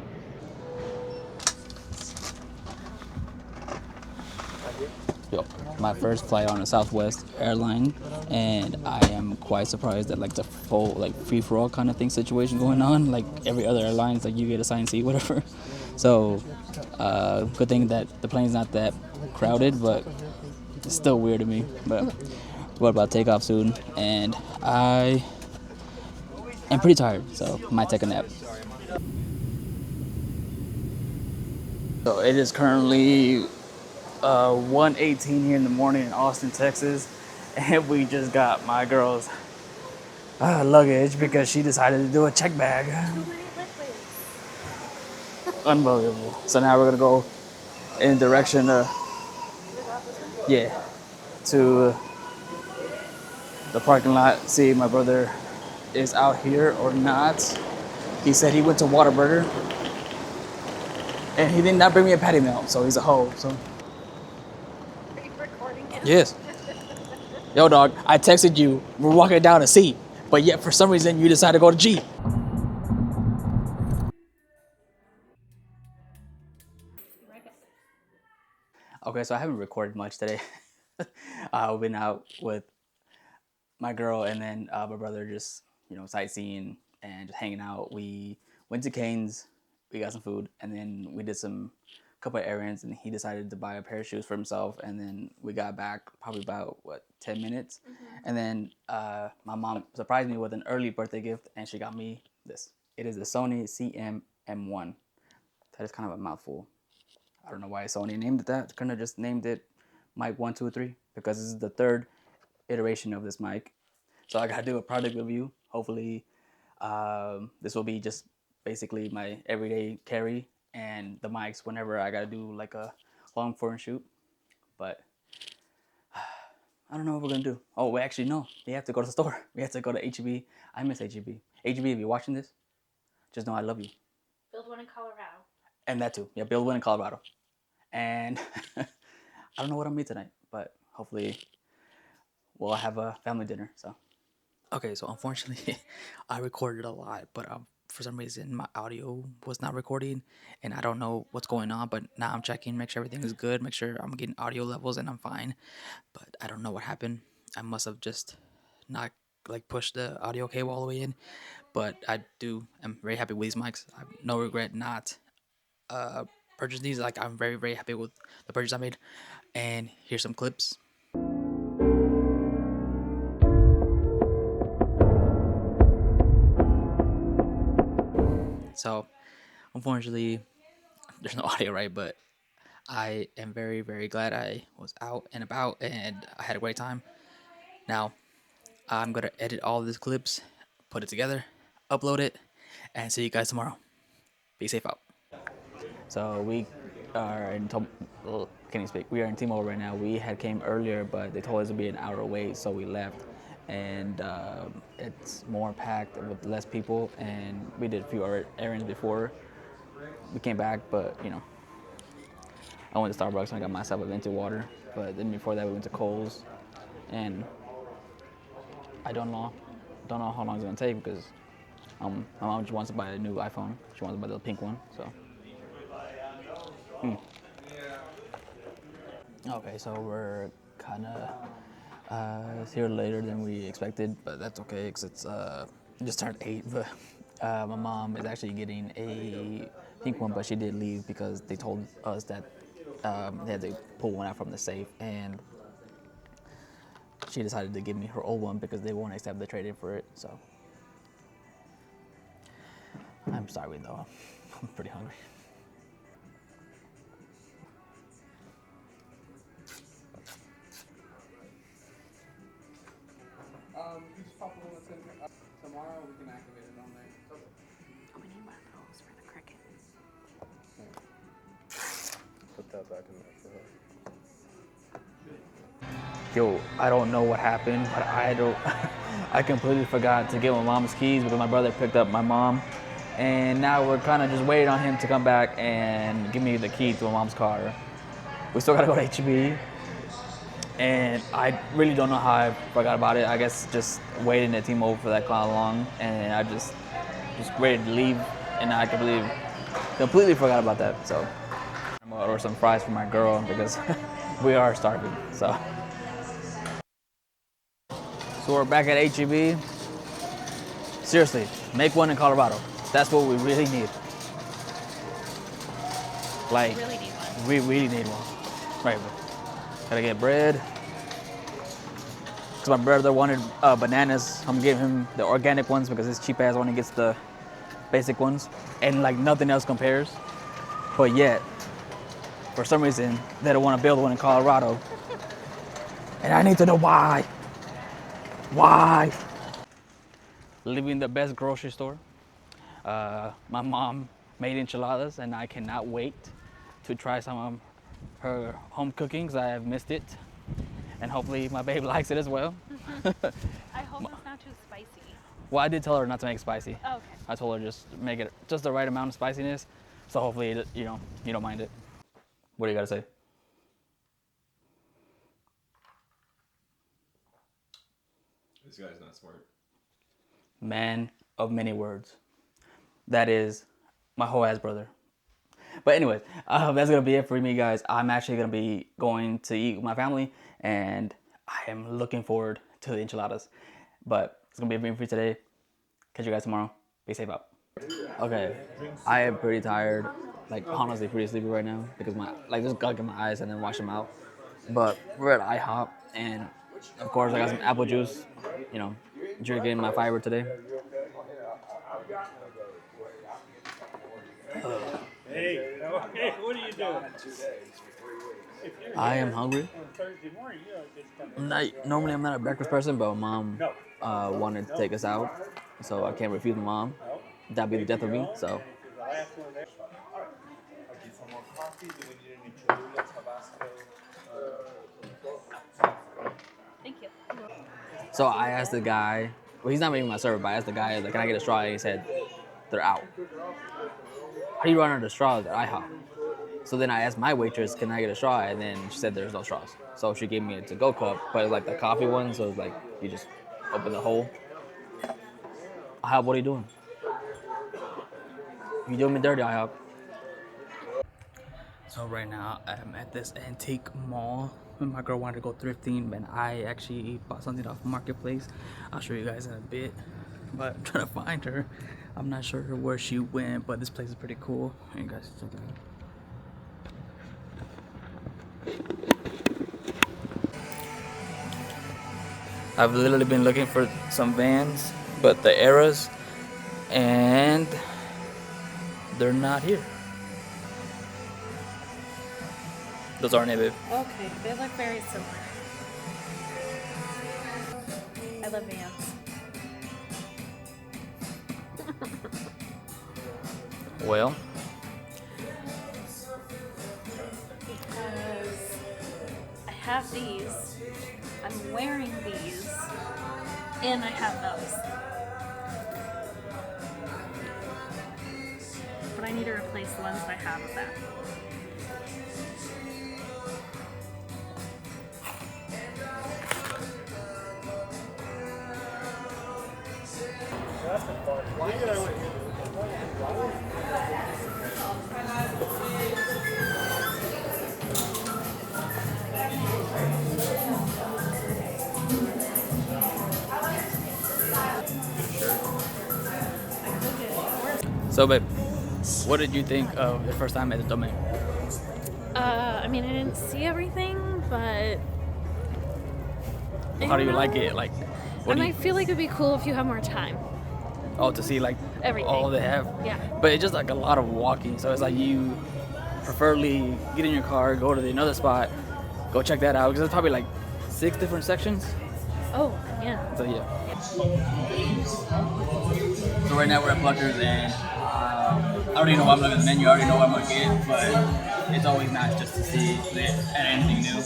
Yo, my first flight on a Southwest airline, and I am quite surprised at like the full like free for all kind of thing situation going on. Like every other airline, it's like you get assigned seat, whatever. So, good thing that the plane's not that crowded, but it's still weird to me. But we're about to take off soon, and I am pretty tired, so might take a nap. So it is currently 1:18 here in the morning in Austin, Texas, and we just got my girl's luggage because she decided to do a check bag. Unbelievable. So now we're gonna go in direction to the parking lot, see if my brother is out here or not. He said he went to Whataburger and he did not bring me a patty melt, so he's a hoe. So Are you recording it? yes. Yo, dog, I texted you. We're walking down a C, but yet for some reason you decided to go to G. Okay, so I haven't recorded much today. I've been out with my girl and then my brother, just sightseeing and just hanging out. We went to Cane's, we got some food, and then we did some couple of errands, and he decided to buy a pair of shoes for himself, and then we got back probably about 10 minutes, and then my mom surprised me with an early birthday gift, and she got me this. It is the Sony CM-M1. That is kind of a mouthful. I don't know why Sony named it that. Couldn't have just named it mic 123, because this is the third iteration of this mic. So I gotta do a product review. Hopefully this will be just basically my everyday carry and the mics whenever I gotta do like a long form shoot. But I don't know what we're gonna do. Oh, we actually no. We have to go to the store. We have to go to HEB. I miss HEB. HEB, if you're watching this, just know I love you. Build one in Colorado. And that too. Yeah, build one in Colorado. And I don't know what I'm eating tonight, but hopefully we'll have a family dinner. So. Okay, so unfortunately, I recorded a lot, but for some reason my audio was not recording, and I don't know what's going on. But now I'm checking, make sure everything is good, make sure I'm getting audio levels, and I'm fine. But I don't know what happened. I must have just not like pushed the audio cable all the way in. But I'm very happy with these mics. I have no regret not purchased these. Like I'm very very happy with the purchase I made. And here's some clips. So, unfortunately, there's no audio, right? But I am very, very glad I was out and about and I had a great time. Now, I'm going to edit all of these clips, put it together, upload it, and see you guys tomorrow. Be safe out. So, we are in can't even speak. We are in T-Mobile right now. We had came earlier, but they told us to be an hour away, so we left. And it's more packed with less people, and we did a few errands before we came back, but I went to Starbucks and I got myself a venti water, but then before that we went to Kohl's, and I don't know how long it's gonna take because my mom just wants to buy a new iPhone. She wants to buy the pink one, so. Okay, so we're kind of here later than we expected, but that's okay because it's just turned 8. But my mom is actually getting a pink one, but she did leave because they told us that they had to pull one out from the safe, and she decided to give me her old one because they won't accept the trade-in for it. So I'm sorry though, I'm pretty hungry. Just pop a little thing. Tomorrow we can activate it on there. Oh, we need one of those for the cricket. Put that back in there for her. Yo, I don't know what happened, but I completely forgot to give my mom's keys because my brother picked up my mom, and now we're kind of just waiting on him to come back and give me the key to my mom's car. We still gotta go to HEB, And I really don't know how I forgot about it. I guess just waiting at T-Mobile for that clown long, and I just ready to leave, and I completely forgot about that. So I'm gonna order some fries for my girl because we are starving. So we're back at HEB. Seriously, make one in Colorado. That's what we really need. Like, Really need one. we really need one. Right. Gotta get bread. Cause my brother wanted bananas. I'm giving him the organic ones because his cheap ass only gets the basic ones, and like nothing else compares. But yet, for some reason, they don't want to build one in Colorado, and I need to know why. Why? Leaving the best grocery store. My mom made enchiladas, and I cannot wait to try some of her home cooking because I have missed it, and hopefully my babe likes it as well. I hope it's not too spicy. Well, I did tell her not to make it spicy. Oh, okay. I told her just make it just the right amount of spiciness, so hopefully you don't mind it. What do you gotta say? This guy's not smart. Man of many words. That is my whole ass brother. But anyways, that's gonna be it for me, guys. I'm actually gonna be going to eat with my family, and I am looking forward to the enchiladas. But it's gonna be everything for you today. Catch you guys tomorrow. Be safe out. Okay, I am pretty tired. Like honestly, pretty sleepy right now because just gotta get my eyes and then wash them out. But we're at IHOP, and of course I got some apple juice. You know, drinking my fiber today. Hey, what are you doing? I am hungry. Thursday morning, you know, Normally I'm not a breakfast person, but mom wanted to take us out, so I can't refuse my mom. That'd be the death of me. So. Thank you. So I asked the guy. Well, he's not even my server, but I asked the guy, like, "Can I get a straw?" And he said, "They're out." How do you run out of straws at IHOP? So then I asked my waitress, "Can I get a straw?" And then she said there's no straws. So she gave me a to-go cup, but it's like the coffee one, so it's like you just open the hole. IHOP, what are you doing? You doing me dirty, IHOP. So right now I'm at this antique mall. My girl wanted to go thrifting, and I actually bought something off Marketplace. I'll show you guys in a bit. But I'm trying to find her. I'm not sure where she went, but this place is pretty cool. And you guys check it out. I've literally been looking for some Vans, but the Eras, and they're not here. Those aren't it, babe. Okay, they look very similar. I love Vans. Well, Because I have these, I'm wearing these, and I have those. But I need to replace the ones that I have with that. so babe, what did you think of the first time at the domain? I mean, I didn't see everything, but How do you like it? Like, I what do you, might feel like it'd be cool if you have more time. oh, to see like Everything. all they have? Yeah. But it's just like a lot of walking, so it's like you preferably get in your car, go to another spot, go check that out because there's probably like 6 different sections. Oh, yeah. So yeah. So right now we're at Pluckers, and I already know what I'm looking at the menu. I already know what I'm gonna get, but it's always nice just to see if they add anything new.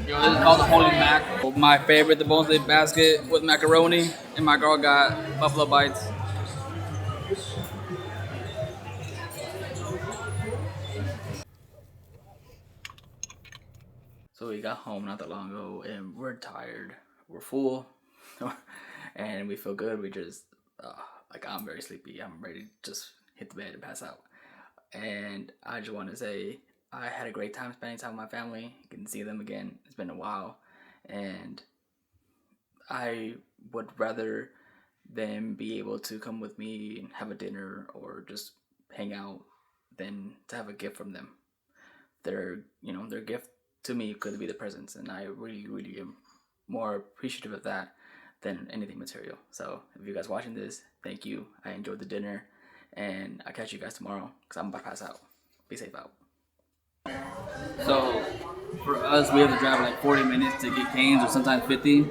Yo, this is called the Holy Mac. My favorite, the bone steak basket with macaroni, and my girl got buffalo bites. So we got home not that long ago, and we're tired. We're full, and we feel good. We just like I'm very sleepy. I'm ready to just hit the bed and pass out. And I just want to say I had a great time spending time with my family. Getting to see them again. It's been a while, and I would rather them be able to come with me and have a dinner or just hang out than to have a gift from them. Their gift to me could be the presents, and I really, really am more appreciative of that than anything material. So if you guys watching this, thank you. I enjoyed the dinner, and I'll catch you guys tomorrow because I'm about to pass out. Be safe out. So for us, we have to drive like 40 minutes to get Cane's, or sometimes 50.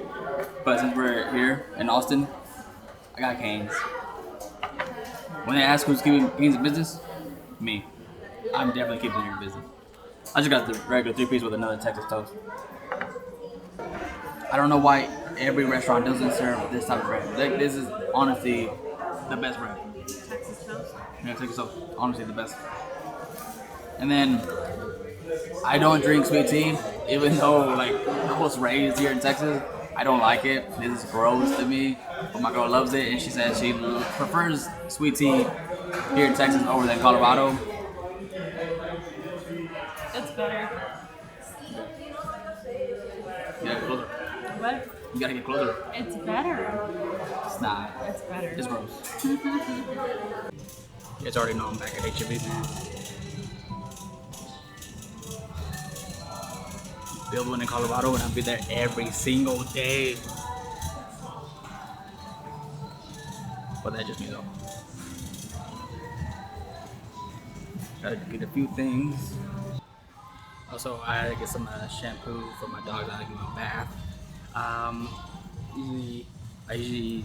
But since we're here in Austin, I got Cane's. When they ask who's keeping Cane's in business, me. I'm definitely keeping it in business. I just got the regular 3-piece with another Texas toast. I don't know why every restaurant doesn't serve this type of bread. This is honestly the best bread. Texas toast. Yeah, Texas toast. Honestly, the best. And then I don't drink sweet tea, even though like I was raised here in Texas. I don't like it. This is gross to me. But my girl loves it, and she says she prefers sweet tea here in Texas over than Colorado. It's better. You gotta get closer. What? You gotta get closer. It's better. It's not. It's better. It's gross. You guys already know I'm back at HEB, man. Build one in Colorado, and I'll be there every single day. But that's just me though. Gotta get a few things. Also, I had to get some shampoo for my dogs. I had to give them a bath. I usually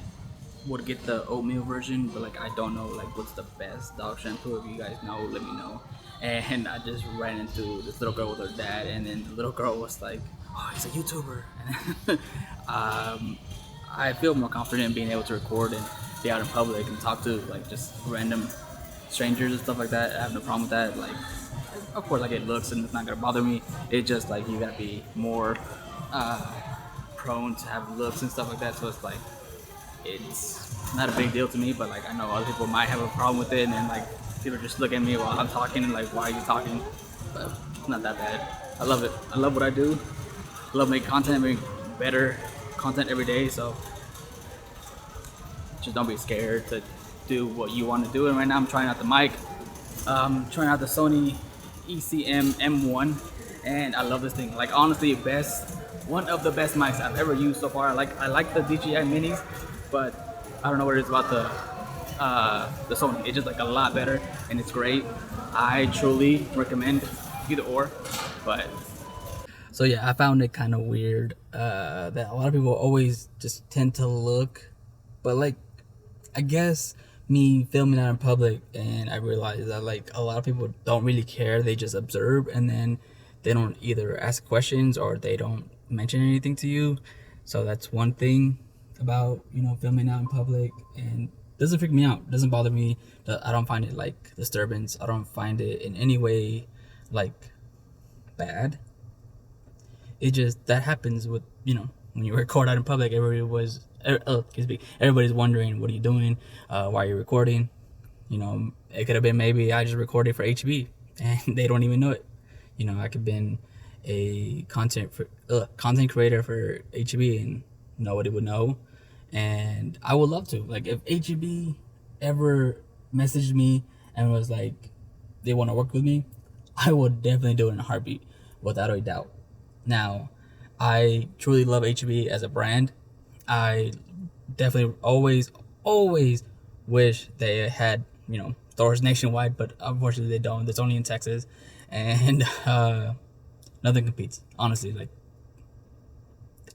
would get the oatmeal version, but like I don't know like what's the best dog shampoo. If you guys know, let me know. And I just ran into this little girl with her dad, and then the little girl was like, "Oh, he's a YouTuber." I feel more confident in being able to record and be out in public and talk to like just random strangers and stuff like that. I have no problem with that. Like, of course, I get looks and it's not gonna bother me. It's just like you gotta be more prone to have looks and stuff like that. So it's like it's not a big deal to me, but like I know other people might have a problem with it, and then like people just look at me while I'm talking and like, why are you talking? But it's not that bad. I love it. I love what I do. I love making content, making better content every day. So just don't be scared to do what you want to do. And right now I'm trying out the mic. Trying out the Sony ECM M1, and I love this thing. Like honestly, one of the best mics I've ever used so far. I like the DJI Minis, but I don't know what it is about the Sony. It's just like a lot better, and it's great. I truly recommend either or. But so yeah, I found it kind of weird that a lot of people always just tend to look, but like I guess me filming out in public, and I realized that like a lot of people don't really care. They just observe, and then they don't either ask questions or they don't mention anything to you. So that's one thing about filming out in public, and doesn't freak me out, doesn't bother me. I don't find it like disturbance. I don't find it in any way like bad. It just that happens with when you record out in public. Everybody's wondering, what are you doing? Why are you recording? It could have been maybe I just recorded for HB and they don't even know it. I could have been a content creator for HB and nobody would know. And I would love to. Like if HB ever messaged me and was like they want to work with me, I would definitely do it in a heartbeat, without a doubt. Now, I truly love HB as a brand. I definitely always wish they had, stores nationwide, but unfortunately they don't. It's only in Texas, and nothing competes. Honestly, like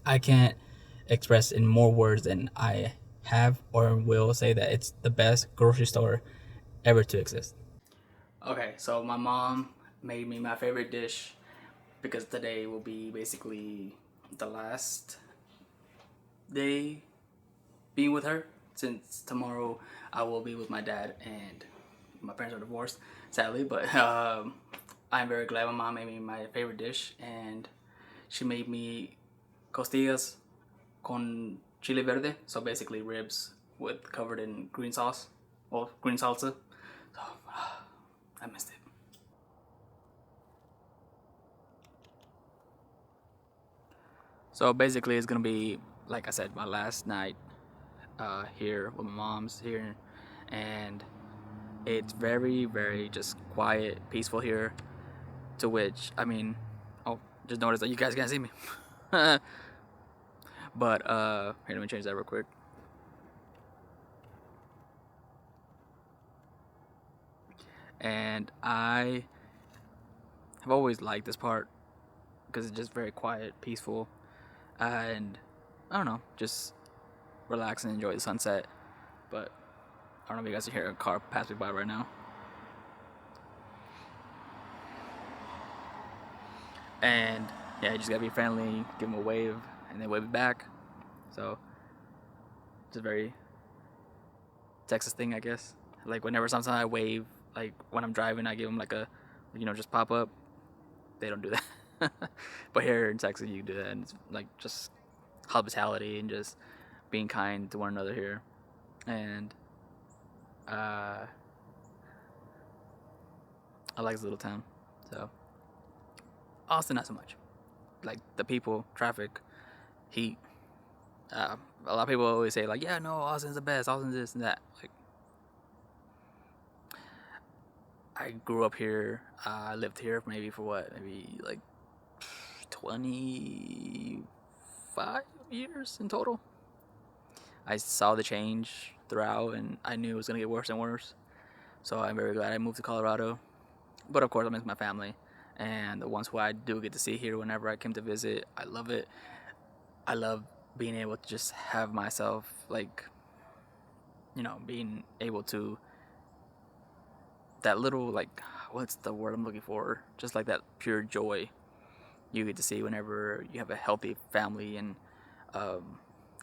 I can't express in more words than I have or will say that it's the best grocery store ever to exist. Okay, so my mom made me my favorite dish because today will be basically the last day being with her, since tomorrow I will be with my dad, and my parents are divorced sadly, but I'm very glad my mom made me my favorite dish, and she made me costillas con chile verde, so basically ribs with covered in green sauce, well, green salsa. So I missed it. So basically, it's gonna be, like I said, my last night here with my mom's here, and it's very, very just quiet, peaceful here. To which, I mean, oh, just noticed that you guys can't see me. But here, let me change that real quick. And I have always liked this part because it's just very quiet, peaceful, and I don't know, just relax and enjoy the sunset. But I don't know if you guys can hear a car passing by right now. And yeah, you just gotta be friendly, give them a wave, and they wave it back. So it's a very Texas thing, I guess. Like whenever sometimes I wave, like when I'm driving, I give them like a, just pop up. They don't do that. But here in Texas, you do that, and it's like just hospitality and just being kind to one another here. And I like this little town. So Austin, not so much. Like the people, traffic, heat. A lot of people always say like, yeah, no, Austin's the best. Austin's this and that. Like, I grew up here. I lived here maybe like 25 years in total. I saw the change throughout, and I knew it was gonna get worse and worse. So I'm very glad I moved to Colorado. But of course, I miss my family, and the ones who I do get to see here whenever I came to visit. I love it. I love being able to just have myself, like, being able to, that little, like, what's the word I'm looking for? Just like that pure joy you get to see whenever you have a healthy family and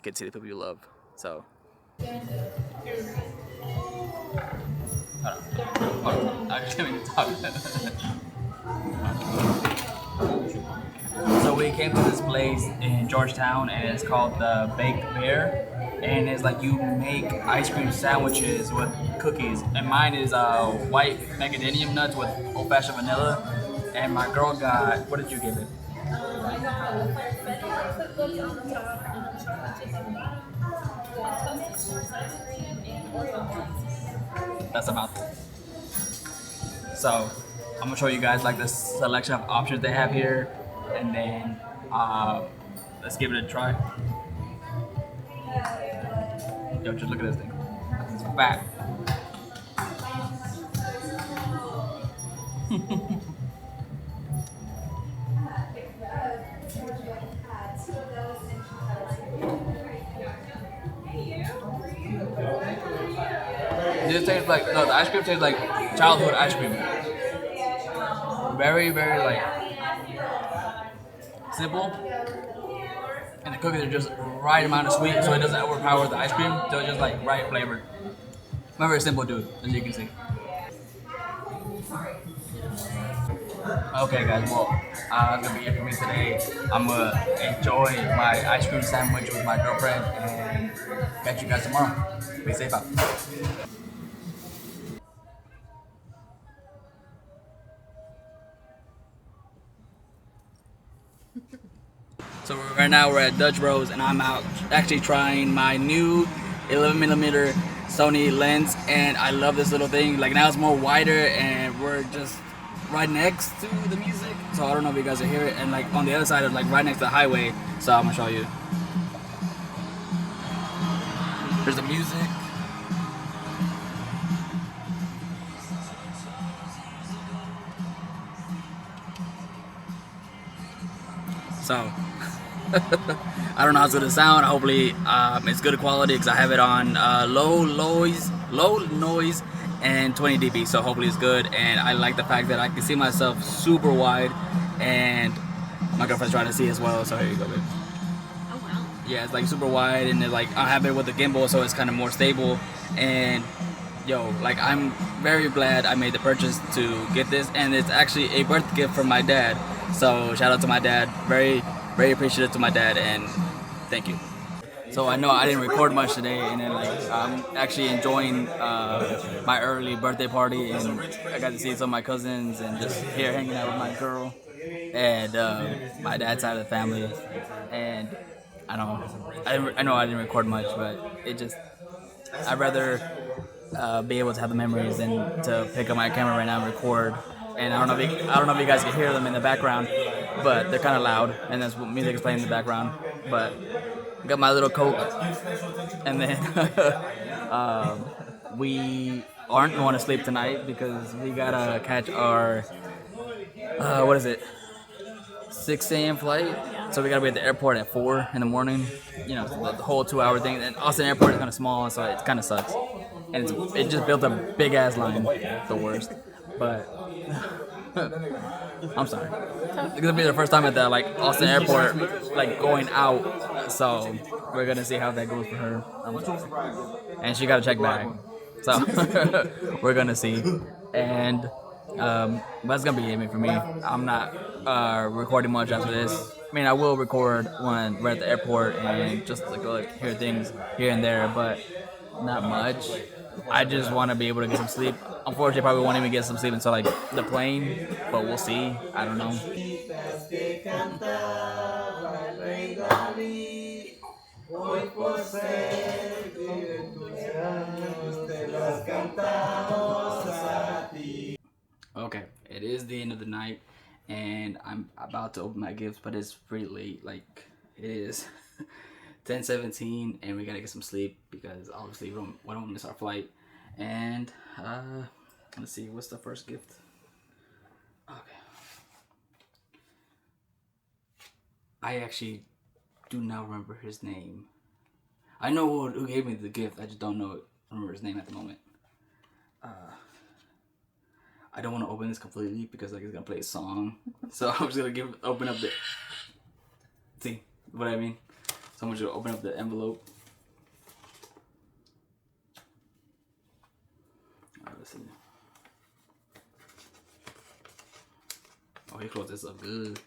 get to see the people you love. So. Hold on. I just didn't talk. So we came to this place in Georgetown, and it's called the Baked Bear, and it's like you make ice cream sandwiches with cookies, and mine is white macadamia nuts with old-fashioned vanilla, and my girl got, what did you give it? That's a mouthful. So I'm gonna show you guys like the selection of options they have here, and then let's give it a try. Yo, just look at this thing. It's fat. This tastes like, no, the ice cream tastes like childhood ice cream. Very, very like simple. And the cookies are just right amount of sweet, so it doesn't overpower the ice cream. So it's just like right flavored. I'm a very simple dude, as you can see. Okay guys, well, that's gonna be it for me today. I'm gonna enjoy my ice cream sandwich with my girlfriend, and catch you guys tomorrow. Be safe out. So right now we're at Dutch Bros, and I'm out actually trying my new 11mm Sony lens, and I love this little thing. Like now it's more wider, and we're just right next to the music. So I don't know if you guys will hear it, and like on the other side of like right next to the highway. So I'm gonna show you. There's the music. So I don't know how it's gonna sound. Hopefully it's good quality because I have it on low noise and 20 dB, so hopefully it's good. And I like the fact that I can see myself super wide, and my girlfriend's trying to see as well, so here you go, babe. Oh wow. Yeah, it's like super wide, and like I have it with the gimbal, so it's kind of more stable. And yo, like I'm very glad I made the purchase to get this, and it's actually a birthday gift from my dad. So shout out to my dad. Very very appreciative to my dad, and thank you. So I know I didn't record much today, and then like I'm actually enjoying my early birthday party, and I got to see some of my cousins and just here hanging out with my girl and my dad's side of the family. And I don't, I know I didn't record much, but it just I'd rather be able to have the memories than to pick up my camera right now and record. And I don't know if you guys can hear them in the background, but they're kind of loud, and that's what music is playing in the background. But got my little Coke, and then we aren't going to sleep tonight because we gotta catch our what is it, 6 a.m. flight. So we gotta be at the airport at 4 in the morning. You know, the whole 2-hour thing. And Austin Airport is kind of small, so it kind of sucks. And it just built a big ass line, the worst. But I'm sorry. It's gonna be the first time at the like Austin Airport, like going out. So we're gonna see how that goes for her. I'm sorry. And she got a check bag, so we're gonna see. And that's gonna be it for me. I'm not recording much after this. I mean, I will record when we're at the airport and just like hear things here and there, but not much. I just want to be able to get some sleep. Unfortunately, I probably won't even get some sleep until like the plane, but we'll see. I don't know. Okay, it is the end of the night, and I'm about to open my gifts, but it's pretty late. Like, it is 10:17, and we gotta get some sleep because obviously we don't want to miss our flight. And let's see, what's the first gift? Okay, I actually do not remember his name. I know who gave me the gift. I just don't remember his name at the moment. I don't want to open this completely because like it's gonna play a song. So I'm just gonna open up the. See what I mean? So I'm just gonna open up the envelope. Alright, let's see. Oh, he closed this up good.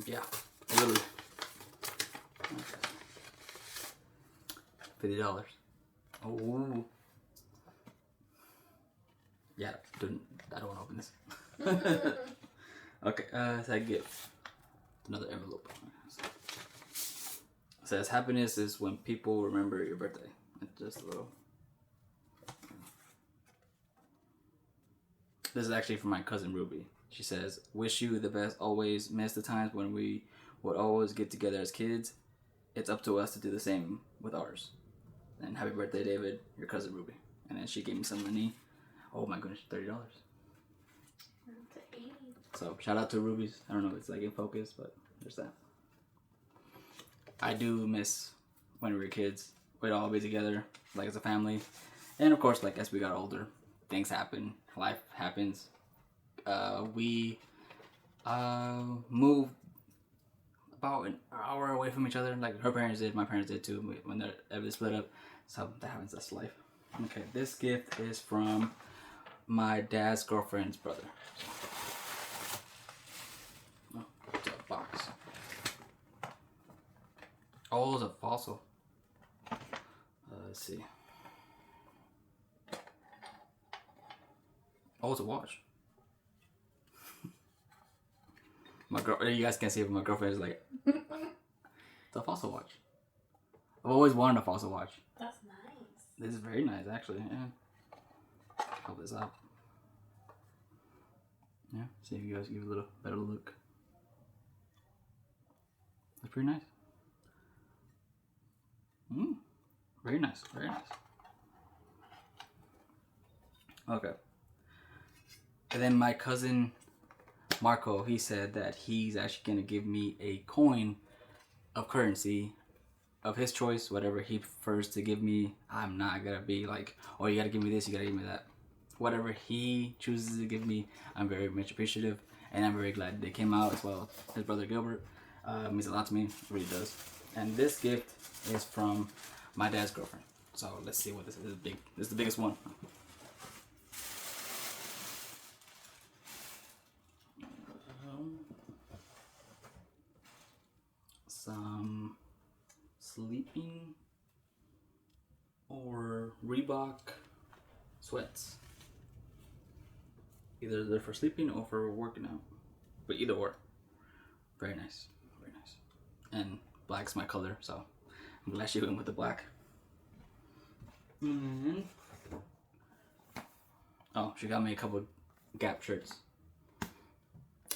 Yeah, literally. $50. Oh. Yeah, I don't want to open this. Okay, so I get another envelope. It says happiness is when people remember your birthday. It's just a little. This is actually from my cousin Ruby. She says, wish you the best always, miss the times when we would always get together as kids. It's up to us to do the same with ours. And happy birthday, David, your cousin Ruby. And then she gave me some money. Oh my goodness, $30. So shout out to Ruby's. I don't know if it's like in focus, but there's that. I do miss when we were kids. We'd all be together, like as a family. And of course, like as we got older, things happen. Life happens. We moved about an hour away from each other. Like her parents did, my parents did too when they split up. So that happens, that's life. Okay, this gift is from my dad's girlfriend's brother. Oh, it's a box. Oh, it's a fossil. Let's see. Oh, it's a watch. My girl, you guys can't see it, but my girlfriend is like, it's a fossil watch. I've always wanted a fossil watch. That's nice. This is very nice, actually. Yeah. Help this out. Yeah. See if you guys give it a little better look. It's pretty nice. Very nice. Very nice. Okay. And then my cousin Marco, he said that he's actually gonna give me a coin of currency of his choice, whatever he prefers to give me. I'm not gonna be like, oh, you gotta give me this, you gotta give me that. Whatever he chooses to give me, I'm very much appreciative, and I'm very glad they came out as well. His brother Gilbert means a lot to me, it really does. And this gift is from my dad's girlfriend. So let's see what this is. This is big. This is the biggest one. Some sleeping or Reebok sweats. Either they're for sleeping or for working out, but either or. Very nice, very nice. And black's my color, so I'm glad she went with the black. And oh, she got me a couple Gap shirts.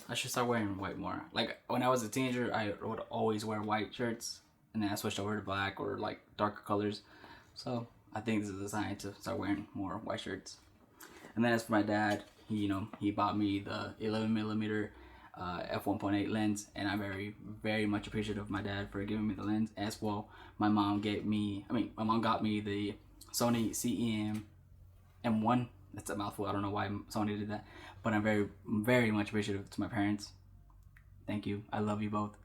I should start wearing white more. Like when I was a teenager, I would always wear white shirts, and then I switched over to black or like darker colors. So I think this is a sign to start wearing more white shirts. And then as for my dad, he bought me the 11mm f1.8 lens, and I'm very much appreciative of my dad for giving me the lens. As well, my mom got me the Sony CEM M1. That's a mouthful. I don't know why Sony did that, but I'm very much appreciative to my parents. Thank you. I love you both.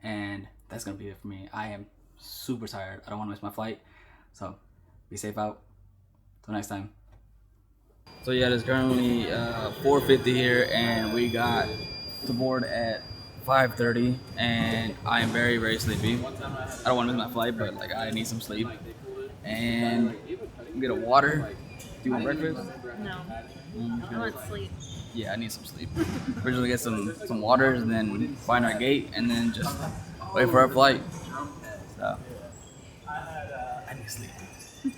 And that's gonna be it for me. I am super tired. I don't want to miss my flight. So be safe out. Till next time. So yeah, it's currently 4:50 here, and we got to board at 5:30, and I am very sleepy. I don't want to miss my flight, but like I need some sleep. And get a water. Do you want breakfast? No. I want sleep. Yeah, I need some sleep. We're just gonna get some waters and then find our gate and then just wait for our flight. So I need sleep.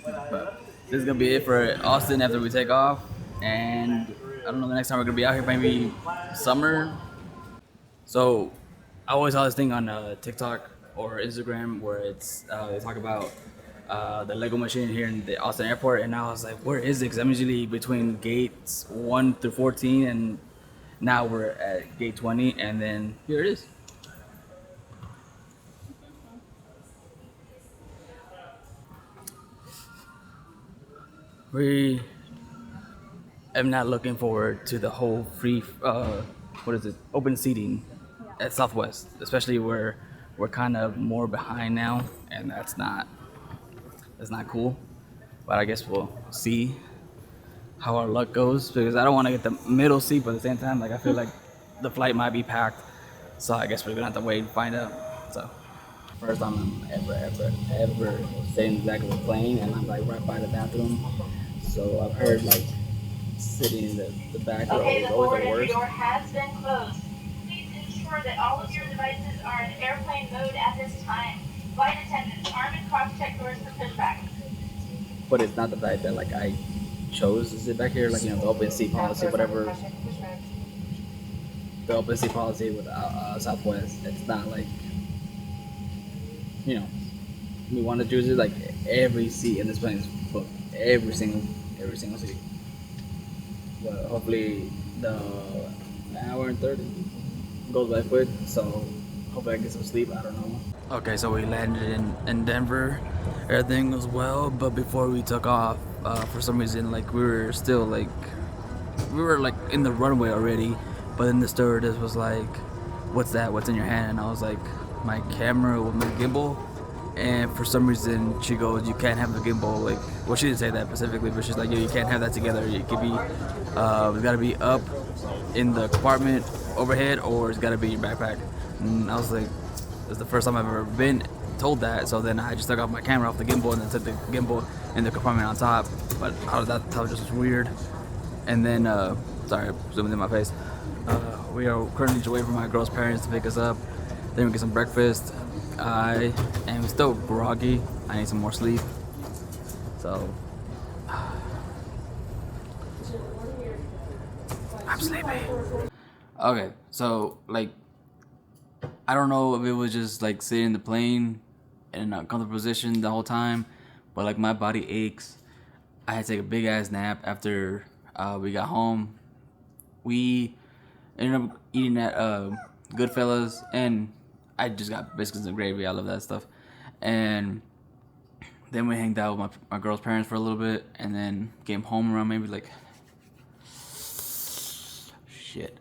But this is gonna be it for Austin after we take off. And I don't know, the next time we're gonna be out here, maybe summer. So I always saw this thing on TikTok or Instagram where it's they talk about the Lego machine here in the Austin airport, and I was like, where is it? Because I'm usually between gates 1 through 14, and now we're at gate 20, and then here it is. We am not looking forward to the whole free, open seating at Southwest, especially where we're kind of more behind now, and that's not cool. But I guess we'll see how our luck goes, because I don't want to get the middle seat, but at the same time, like I feel like the flight might be packed, so I guess we're gonna have to wait and find out. So first time I'm ever staying in the back of a plane, and I'm like right by the bathroom. So I've heard like sitting in the back row is always the worst. Door has been closed. Please ensure that all of your devices are in airplane mode at this time. Flight attendants, arm and cross-check doors for pushback. But it's not the fact that like I chose to sit back here, like the open seat policy, whatever. The open seat policy with Southwest, it's not like we want to choose it. Like every seat in this plane is booked, every single seat. But hopefully the hour and 30 goes by quick, so hopefully I get some sleep. I don't know. Okay, so we landed in Denver. Everything was well, but before we took off, for some reason, like we were in the runway already. But then the stewardess was like, "What's that? What's in your hand?" And I was like, "My camera with my gimbal." And for some reason, she goes, "You can't have the gimbal." Like, well, she didn't say that specifically, but she's like, "Yo, you can't have that together. It could be, it's got to be up in the compartment overhead, or it's got to be in your backpack." And I was like, "It's the first time I've ever been told that." So then I just took off my camera off the gimbal and then took the gimbal in the compartment on top. But that was just weird. And then, sorry, zooming in my face. We are currently just waiting for my girl's parents to pick us up. Then we get some breakfast. I am still groggy. I need some more sleep. So I'm sleepy. Okay, so like I don't know if it was just like sitting in the plane in a comfortable position the whole time, but like my body aches. I had to take a big ass nap after we got home. We ended up eating at Goodfellas, and I just got biscuits and gravy. I love that stuff. And then we hanged out with my girl's parents for a little bit, and then came home around maybe like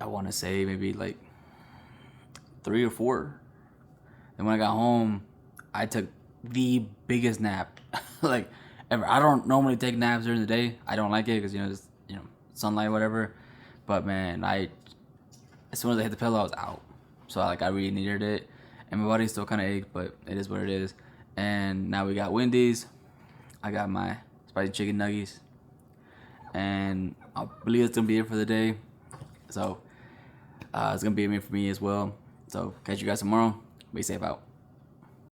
I want to say maybe like 3 or 4. And when I got home, I took the biggest nap like ever. I don't normally take naps during the day. I don't like it because just sunlight, whatever. But man, as soon as I hit the pillow, I was out. So I really needed it, and my body still kind of ached, but it is what it is. And now we got Wendy's. I got my spicy chicken nuggets, and I believe it's gonna be it for the day. So it's gonna be it for me as well. So catch you guys tomorrow. Be safe out.